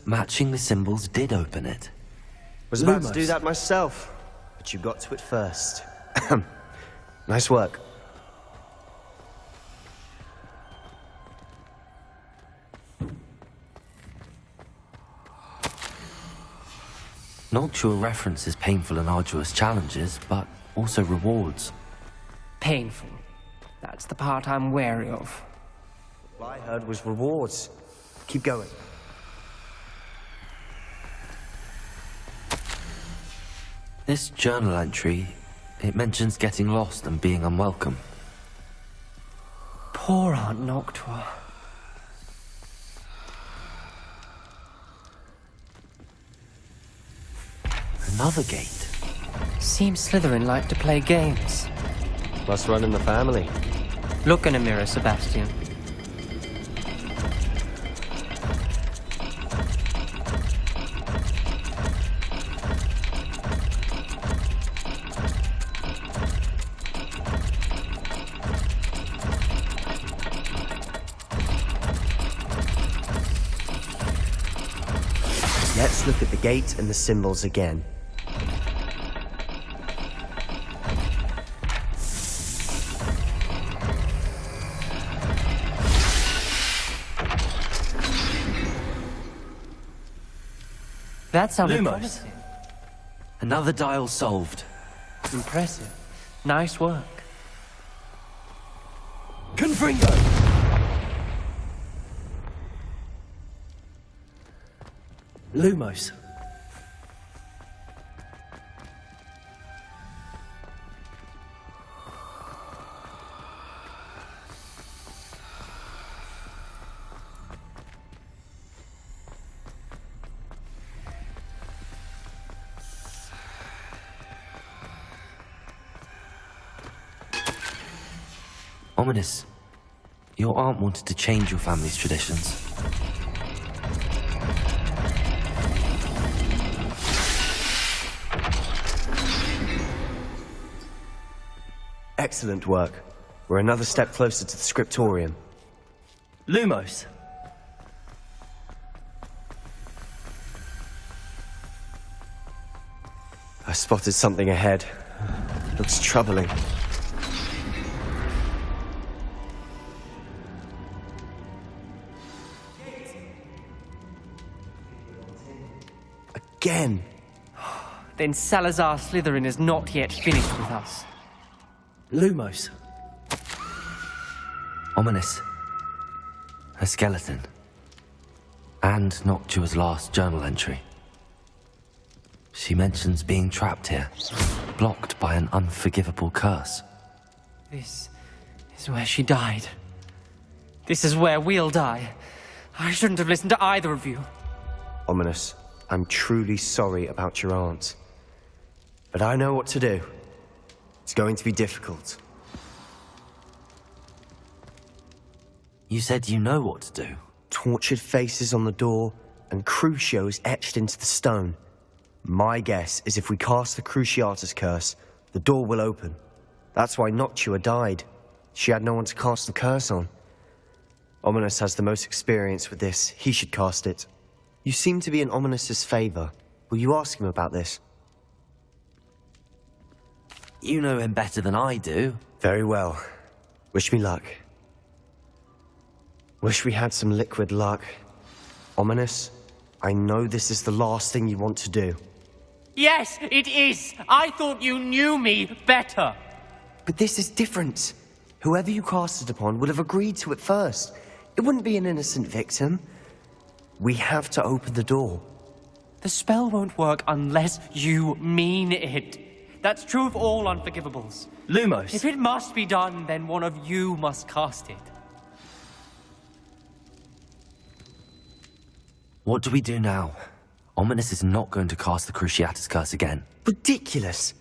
Matching the symbols did open it. Was about to do that myself, but you got to it first. Nice work. Noctua references painful and arduous challenges, but also rewards. Painful. That's the part I'm wary of. What I heard was rewards. Keep going. This journal entry, it mentions getting lost and being unwelcome. Poor Aunt Noctua. Another gate. Seems Slytherin like to play games. Must run in the family. Look in a mirror, Sebastian. Let's look at the gate and the symbols again. That sounded Lumos. promising. Another dial solved. Impressive. Nice work. Confringo! Lumos. Ominous. Your aunt wanted to change your family's traditions. Excellent work. We're another step closer to the scriptorium. Lumos. I spotted something ahead. Looks troubling. Again. Then Salazar Slytherin is not yet finished with us. Lumos. Ominous. A skeleton. And Noctua's last journal entry. She mentions being trapped here, blocked by an unforgivable curse. This is where she died. This is where we'll die. I shouldn't have listened to either of you. Ominous, I'm truly sorry about your aunt. But I know what to do. It's going to be difficult. You said you know what to do. Tortured faces on the door, and Crucios etched into the stone. My guess is if we cast the Cruciatus curse, the door will open. That's why Noctua died. She had no one to cast the curse on. Ominous has the most experience with this. He should cast it. You seem to be in Ominous's favor. Will you ask him about this? You know him better than I do. Very well. Wish me luck. Wish we had some liquid luck. Ominous, I know this is the last thing you want to do. Yes, it is. I thought you knew me better. But this is different. Whoever you cast it upon would have agreed to it first. It wouldn't be an innocent victim. We have to open the door. The spell won't work unless you mean it. That's true of all unforgivables. Lumos. If it must be done, then one of you must cast it. What do we do now? Ominous is not going to cast the Cruciatus curse again. Ridiculous.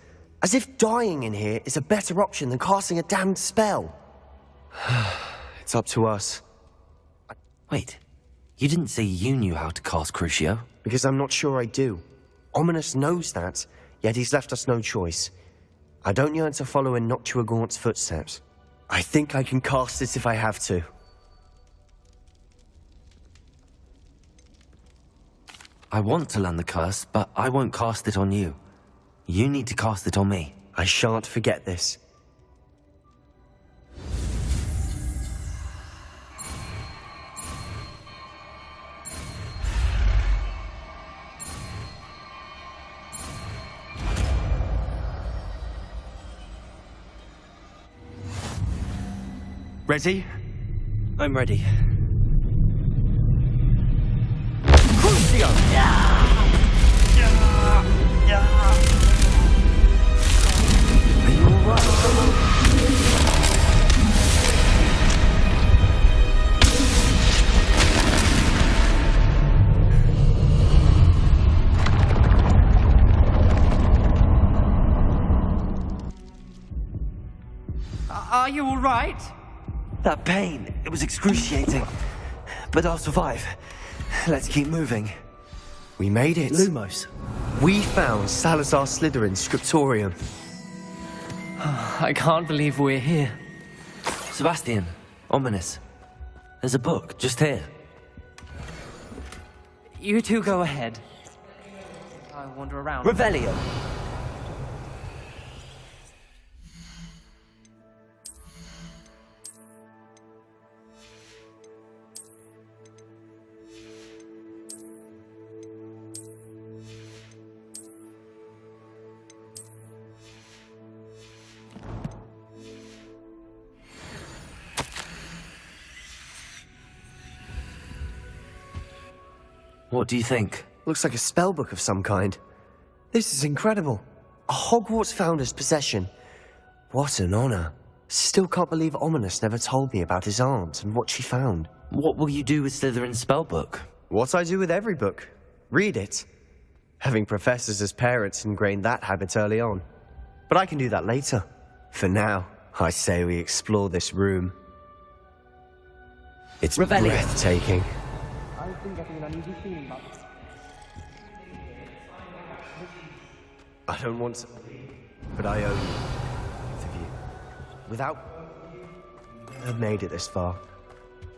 As if dying in here is a better option than casting a damned spell. It's up to us. Wait, you didn't say you knew how to cast Crucio? Because I'm not sure I do. Ominous knows that, yet he's left us no choice. I don't yearn to follow in Noctua Gaunt's footsteps. I think I can cast it if I have to. I want to learn the curse, but I won't cast it on you. You need to cast it on me. I shan't forget this. Ready? I'm ready. Crucio! Are you alright? Are you all right? That pain, it was excruciating. But I'll survive. Let's keep moving. We made it. Lumos. We found Salazar Slytherin's scriptorium. I can't believe we're here. Sebastian, Ominous. There's a book just here. You two go ahead. I'll wander around. Revelio. What do you think? Looks like a spellbook of some kind. This is incredible. A Hogwarts founder's possession. What an honor. Still can't believe Ominous never told me about his aunt and what she found. What will you do with Slytherin's spellbook? What I do with every book. Read it. Having professors as parents ingrained that habit early on. But I can do that later. For now, I say we explore this room. It's breathtaking. I've been getting an uneasy feeling about this. I don't want to, but I owe you, both of you. Without have made it this far.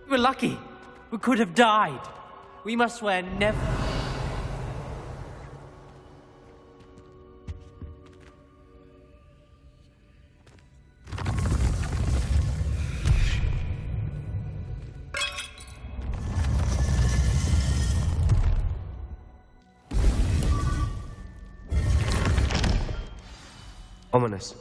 We're lucky. We could have died. We must swear never. Ominous.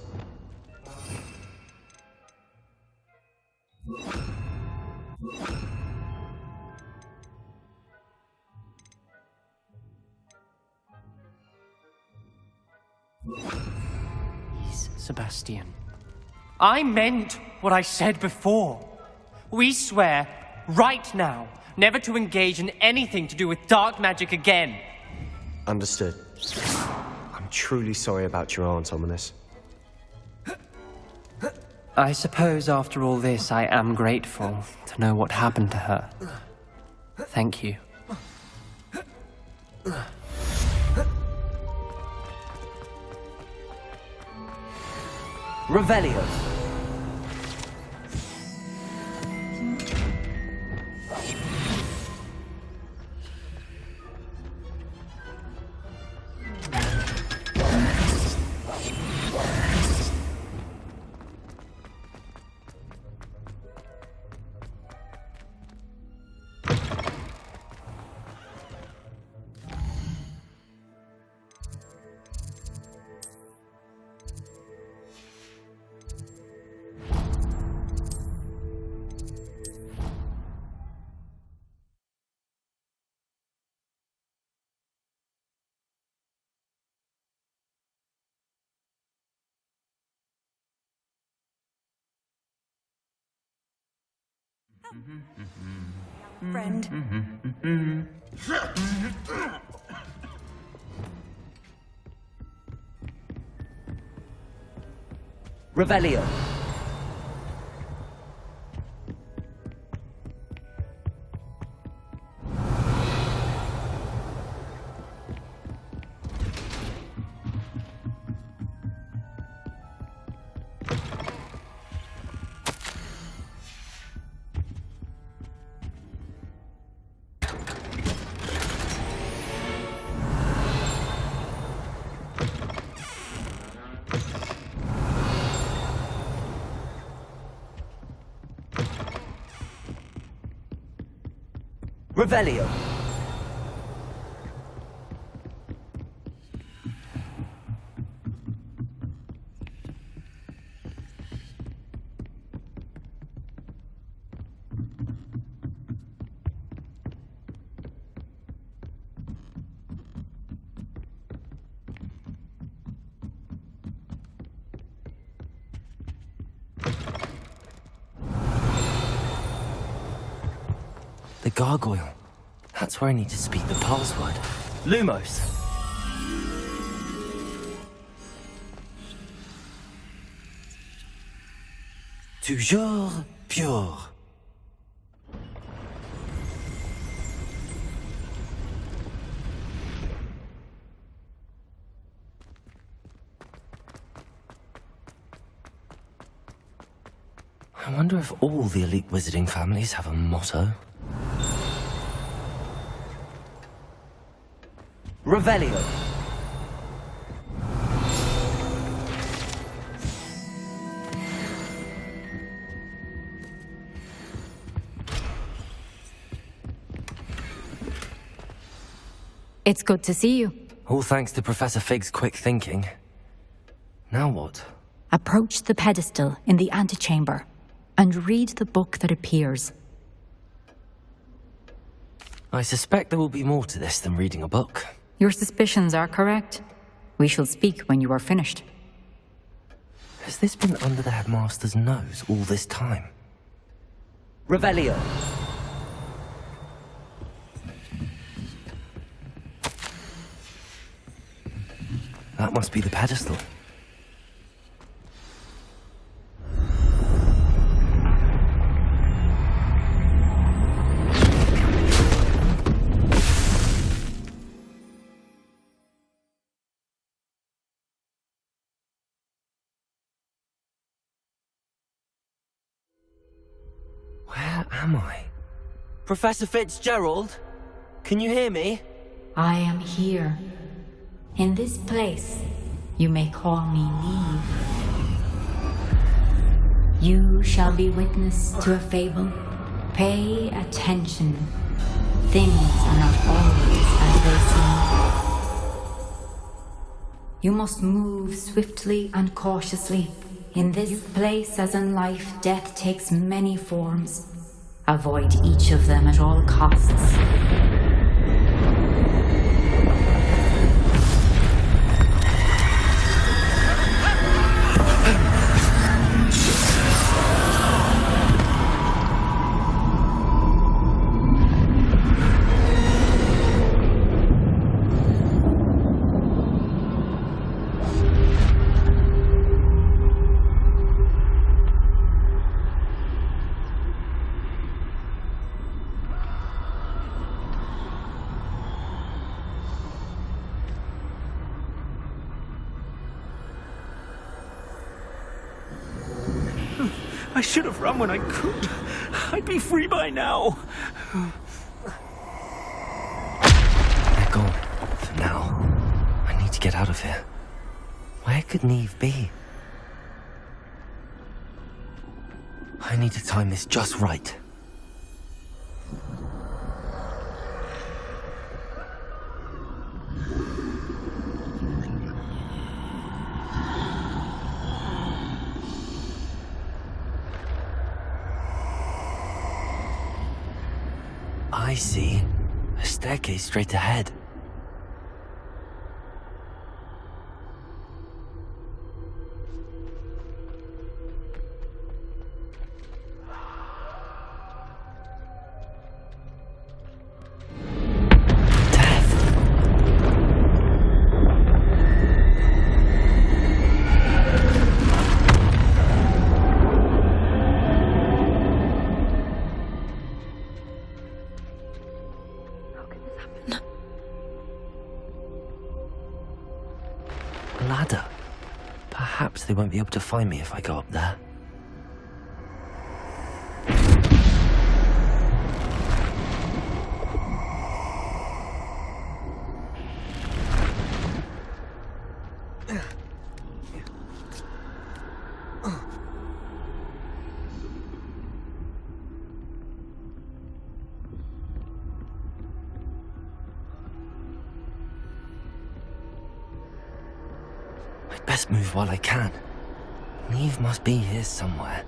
Sebastian. I meant what I said before. We swear, right now, never to engage in anything to do with dark magic again. Understood. I'm truly sorry about your aunt, Ominous. I suppose after all this, I am grateful to know what happened to her. Thank you. Revelio. Friend. Revelio. Revelio. The gargoyle. That's where I need to speak the password. Lumos. Toujours pure. I wonder if all the elite wizarding families have a motto. Revelio. It's good to see you. All thanks to Professor Fig's quick thinking. Now what? Approach the pedestal in the antechamber and read the book that appears. I suspect there will be more to this than reading a book. Your suspicions are correct. We shall speak when you are finished. Has this been under the headmaster's nose all this time? Revelio. That must be the pedestal. Where am I? Professor Fitzgerald? Can you hear me? I am here. In this place, you may call me Neve. You shall be witness to a fable. Pay attention. Things are not always as they seem. You must move swiftly and cautiously. In this place, as in life, death takes many forms. Avoid each of them at all costs. I should have run when I could. I'd be free by now. They're gone. For now. I need to get out of here. Where could Neve be? I need to time this just right. I see. A staircase straight ahead. Ladder. Perhaps they won't be able to find me if I go up there. Best move while I can. Neve must be here somewhere.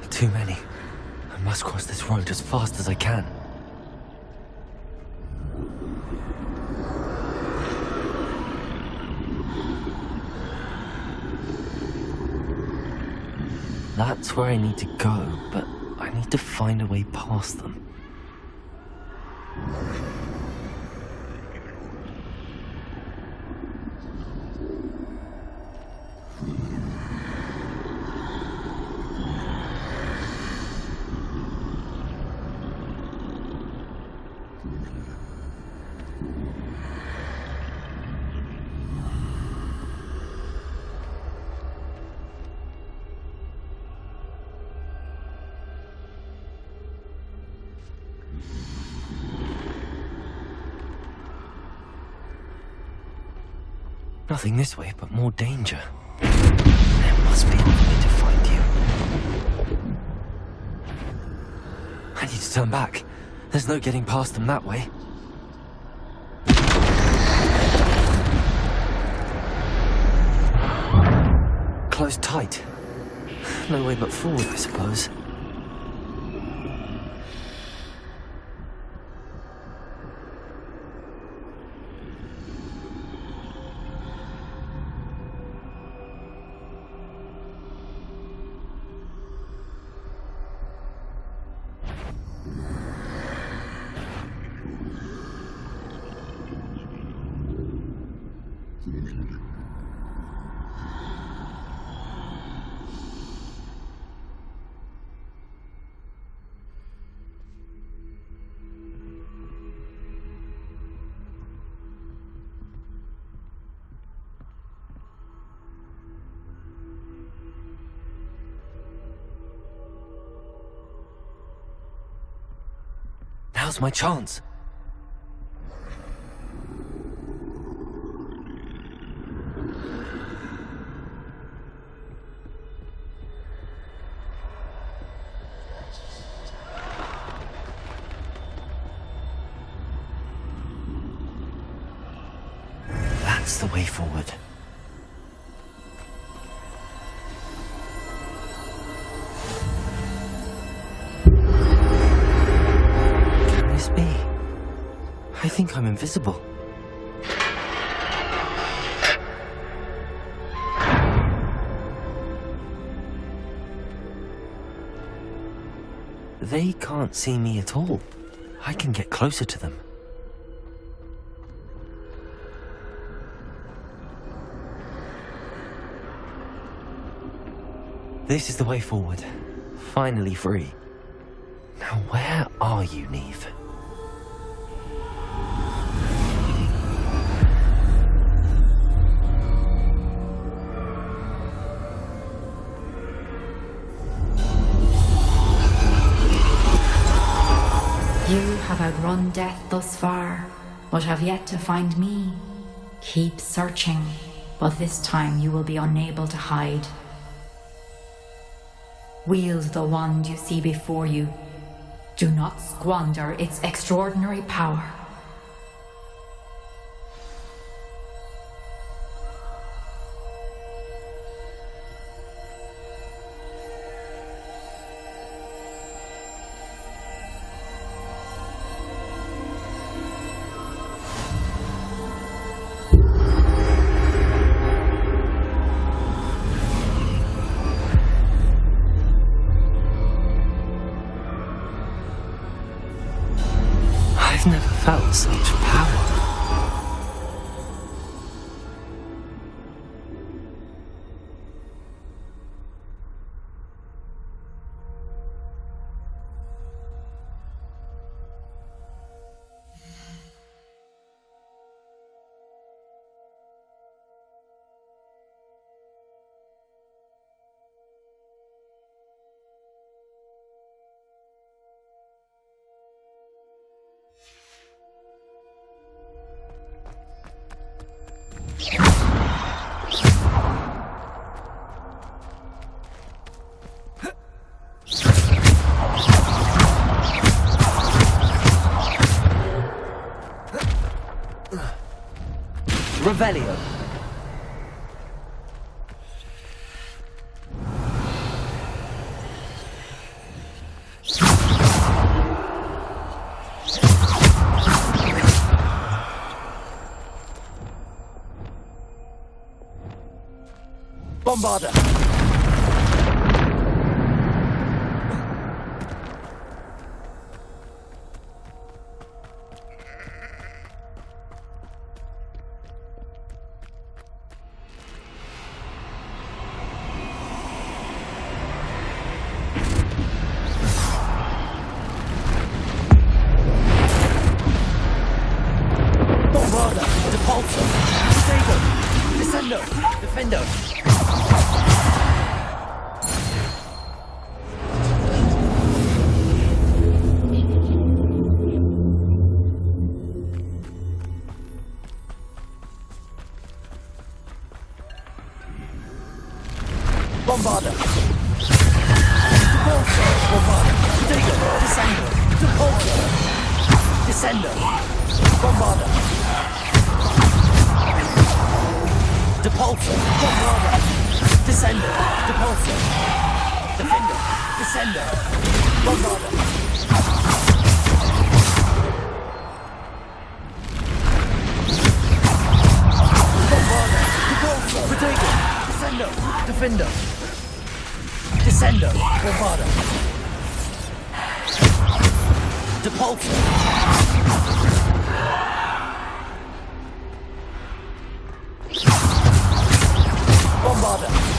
Too many. I must cross this road as fast as I can. That's where I need to go, but I need to find a way past them. Nothing this way, but more danger. There must be a way to find you. I need to turn back. There's no getting past them that way. Closed tight. No way but forward, I suppose. Now's my chance. That's the way forward. I think I'm invisible. They can't see me at all. I can get closer to them. This is the way forward. Finally free. Now where are you, Neve? You have outrun death thus far, but have yet to find me. Keep searching, but this time you will be unable to hide. Wield the wand you see before you. Do not squander its extraordinary power. I've never felt such power. Revelio. Bombarda. Bombarda. Bombarda. Digo. Descendo. Depulso. Descendo. Bombarda. Depulso. Bombarda. Descendo. Depulso. Defendo. Descendo. Bombarda. Bombarda. Depulso. Protego. Descendo. Defendo. Descendo. Bombarda. Depulso.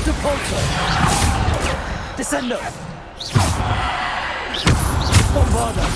Depulso! Descendo! Bombarda!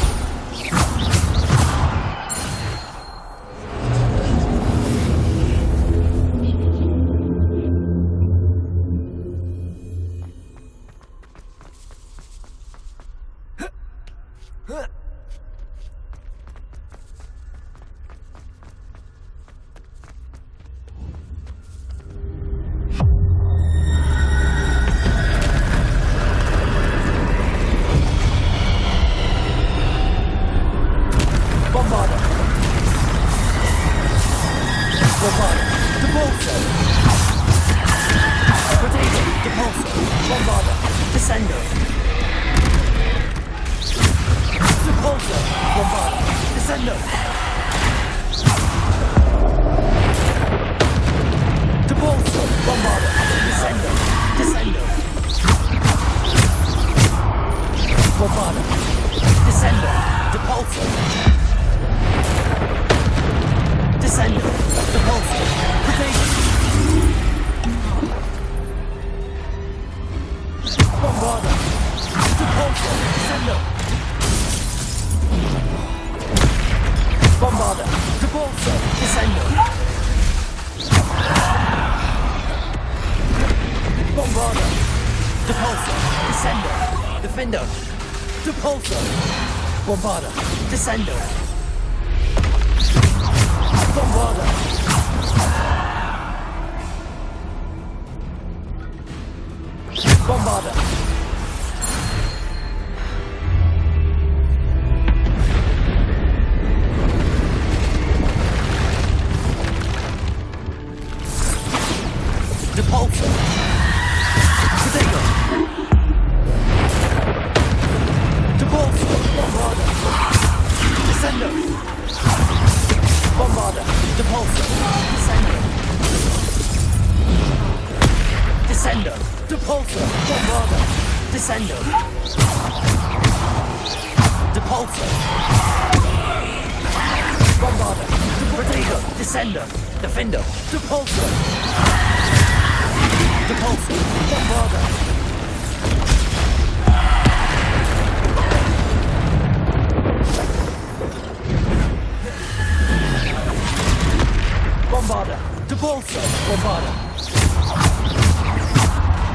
Bombarda! Descendo! Bombarda! Bombarda! Depulso! Protego! Depulso! Bombarda! Descendo! Bombarda! Depulso! Descendo! Descendo! Depulso! Bombarda! Descendo! Depulso! Bombarda! Protego! Descendo! Defendo! Depulso! Depulso! Bombarda! Bombarda! Depulso! Bombarda!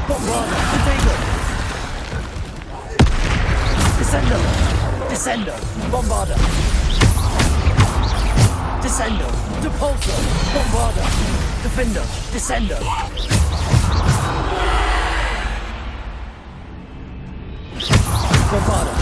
Bombarda! Protego! Descendo! Descendo! Bombarda! Descendo! Depulso! Bombarda! Defendo! Descendo! Bombarda!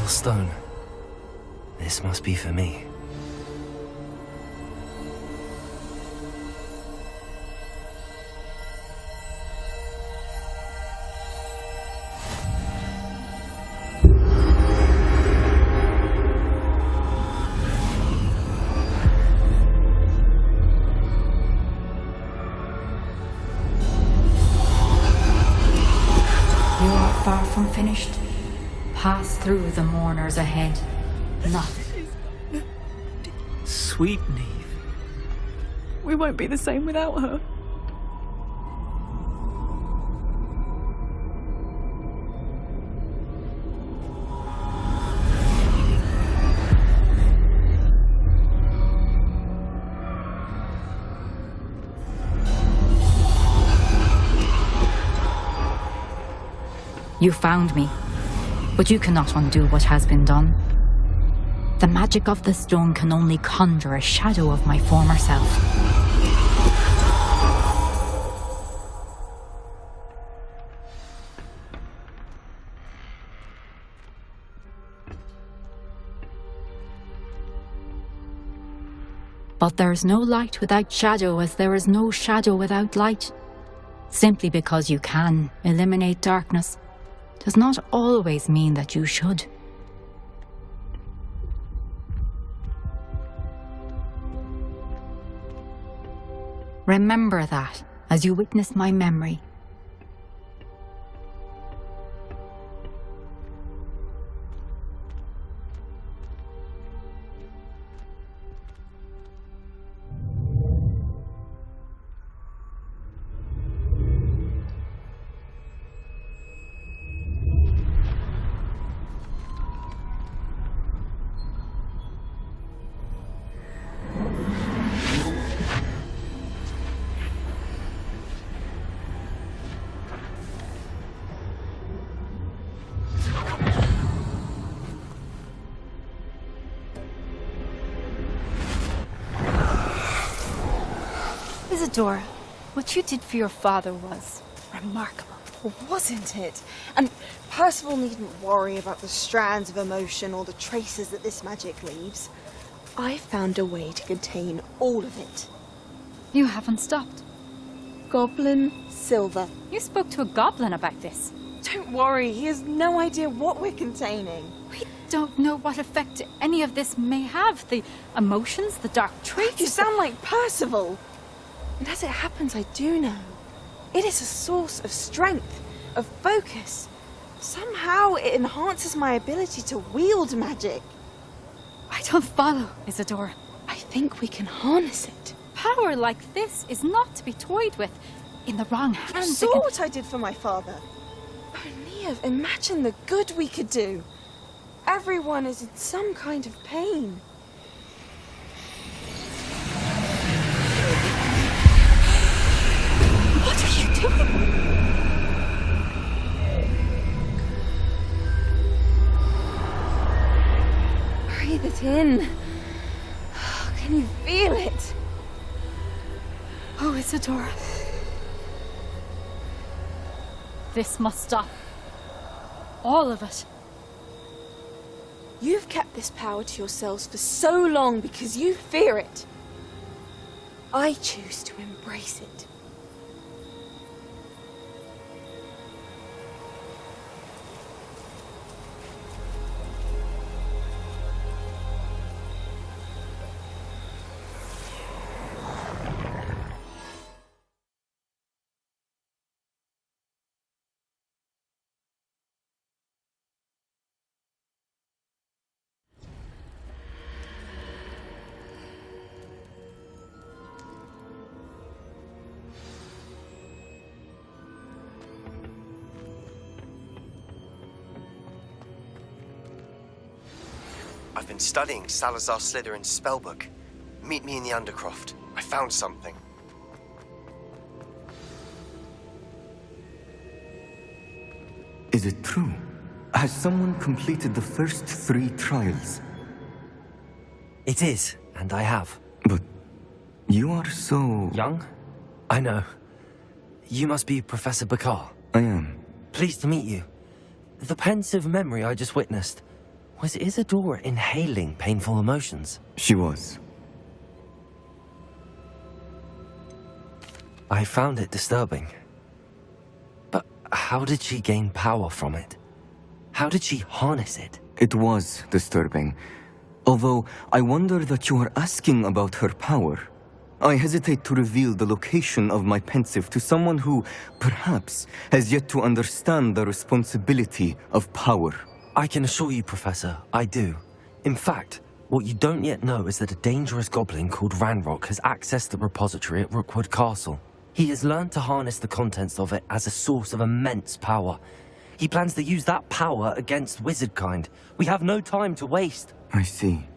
Stone. This must be for me. You are far from finished. Pass through the mourners ahead. Nothing. Sweet Neve. We won't be the same without her. You found me, but you cannot undo what has been done. The magic of the stone can only conjure a shadow of my former self. But there is no light without shadow, as there is no shadow without light. Simply because you can eliminate darkness does not always mean that you should. Remember that as you witness my memory. Isadora, what you did for your father was remarkable. Wasn't it? And Percival needn't worry about the strands of emotion or the traces that this magic leaves. I found a way to contain all of it. You haven't stopped. Goblin Silver. You spoke to a goblin about this. Don't worry, he has no idea what we're containing. We don't know what effect any of this may have. The emotions, the dark traits. You sound like Percival. And as it happens, I do know. It is a source of strength, of focus. Somehow it enhances my ability to wield magic. I don't follow, Isadora. I think we can harness it. Power like this is not to be toyed with. In the wrong hands. You saw what I did for my father. O'Neill, imagine the good we could do. Everyone is in some kind of pain. What are you doing? Breathe it in. Can you feel it? Oh, Isadora. This must stop. All of it. You've kept this power to yourselves for so long because you fear it. I choose to embrace it. I've been studying Salazar Slytherin's spellbook. Meet me in the Undercroft. I found something. Is it true? Has someone completed the first 3 trials? It is, and I have. But you are so... young? I know. You must be Professor Bakar. I am. Pleased to meet you. The pensive memory I just witnessed. Was Isadora inhaling painful emotions? She was. I found it disturbing. But how did she gain power from it? How did she harness it? It was disturbing. Although, I wonder that you are asking about her power. I hesitate to reveal the location of my pensive to someone who, perhaps, has yet to understand the responsibility of power. I can assure you, Professor, I do. In fact, what you don't yet know is that a dangerous goblin called Ranrock has accessed the repository at Rookwood Castle. He has learned to harness the contents of it as a source of immense power. He plans to use that power against wizardkind. We have no time to waste. I see.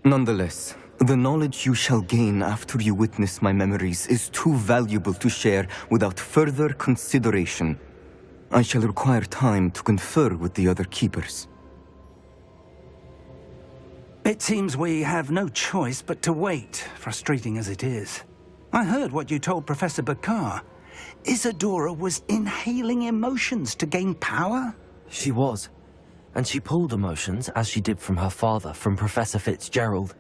Nonetheless, the knowledge you shall gain after you witness my memories is too valuable to share without further consideration. I shall require time to confer with the other keepers. It seems we have no choice but to wait, frustrating as it is. I heard what you told Professor Bakar. Isadora was inhaling emotions to gain power? She was. And she pulled emotions, as she did from her father, from Professor Fitzgerald,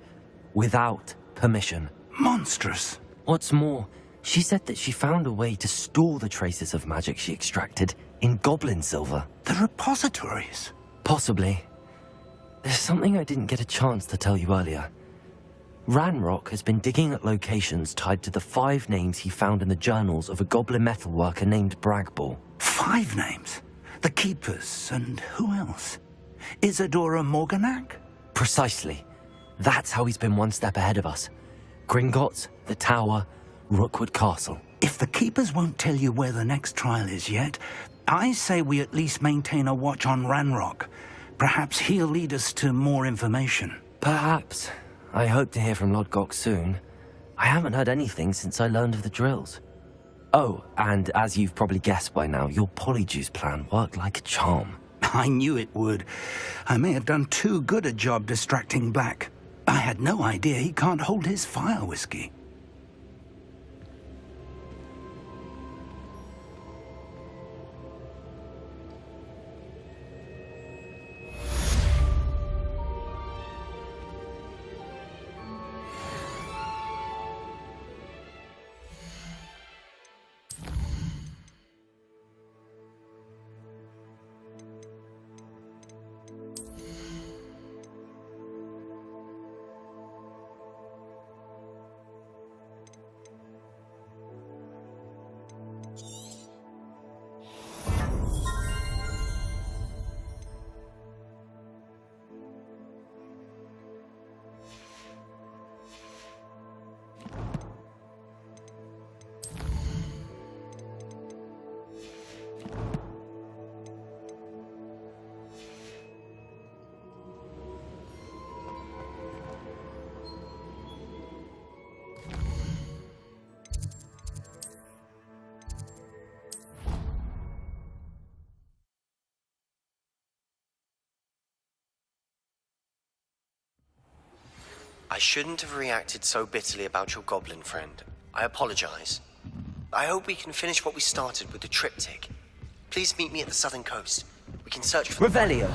without permission. Monstrous. What's more, she said that she found a way to store the traces of magic she extracted in goblin silver. The repositories? Possibly. There's something I didn't get a chance to tell you earlier. Ranrock has been digging at locations tied to the 5 names he found in the journals of a goblin metalworker named Bragball. 5 names? The Keepers, and who else? Isadora Morganac? Precisely. That's how he's been one step ahead of us. Gringotts, the Tower, Rookwood Castle. If the Keepers won't tell you where the next trial is yet, I say we at least maintain a watch on Ranrock. Perhaps he'll lead us to more information. Perhaps. I hope to hear from Lodgok soon. I haven't heard anything since I learned of the drills. Oh, and as you've probably guessed by now, your Polyjuice plan worked like a charm. I knew it would. I may have done too good a job distracting Black. I had no idea he can't hold his fire whiskey. I shouldn't have reacted so bitterly about your goblin friend. I apologize. I hope we can finish what we started with the triptych. Please meet me at the southern coast. We can search for Revelio.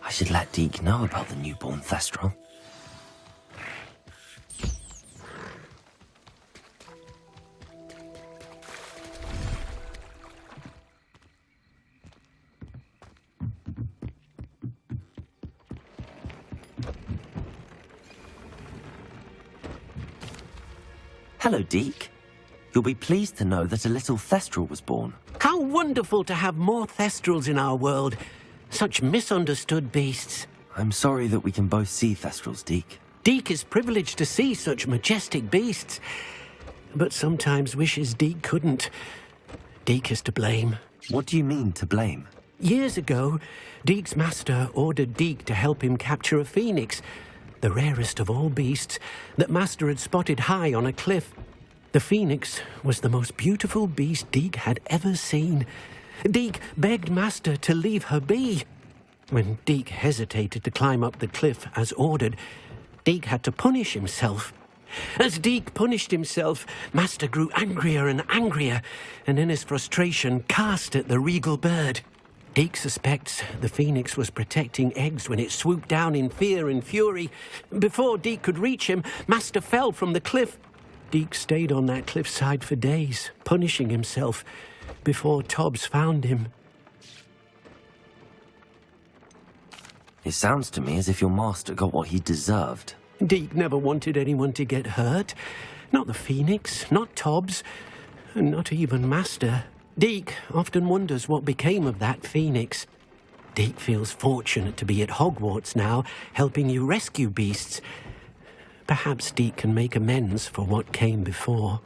I should let Deke know about the newborn Thestral. Hello, Deke. You'll be pleased to know that a little Thestral was born. How wonderful to have more Thestrals in our world. Such misunderstood beasts. I'm sorry that we can both see Thestrals, Deke. Deke is privileged to see such majestic beasts, but sometimes wishes Deke couldn't. Deke is to blame. What do you mean, to blame? Years ago, Deke's master ordered Deke to help him capture a phoenix, the rarest of all beasts, that master had spotted high on a cliff. The phoenix was the most beautiful beast Deke had ever seen. Deke begged master to leave her be. When Deke hesitated to climb up the cliff as ordered, Deke had to punish himself. As Deke punished himself, master grew angrier and angrier, and in his frustration cast at the regal bird. Deke suspects the phoenix was protecting eggs when it swooped down in fear and fury. Before Deke could reach him, master fell from the cliff. Deke stayed on that cliffside for days, punishing himself, before Tobbs found him. It sounds to me as if your master got what he deserved. Deke never wanted anyone to get hurt. Not the phoenix, not Tobbs, and not even master. Deke often wonders what became of that phoenix. Deke feels fortunate to be at Hogwarts now, helping you rescue beasts. Perhaps Deke can make amends for what came before.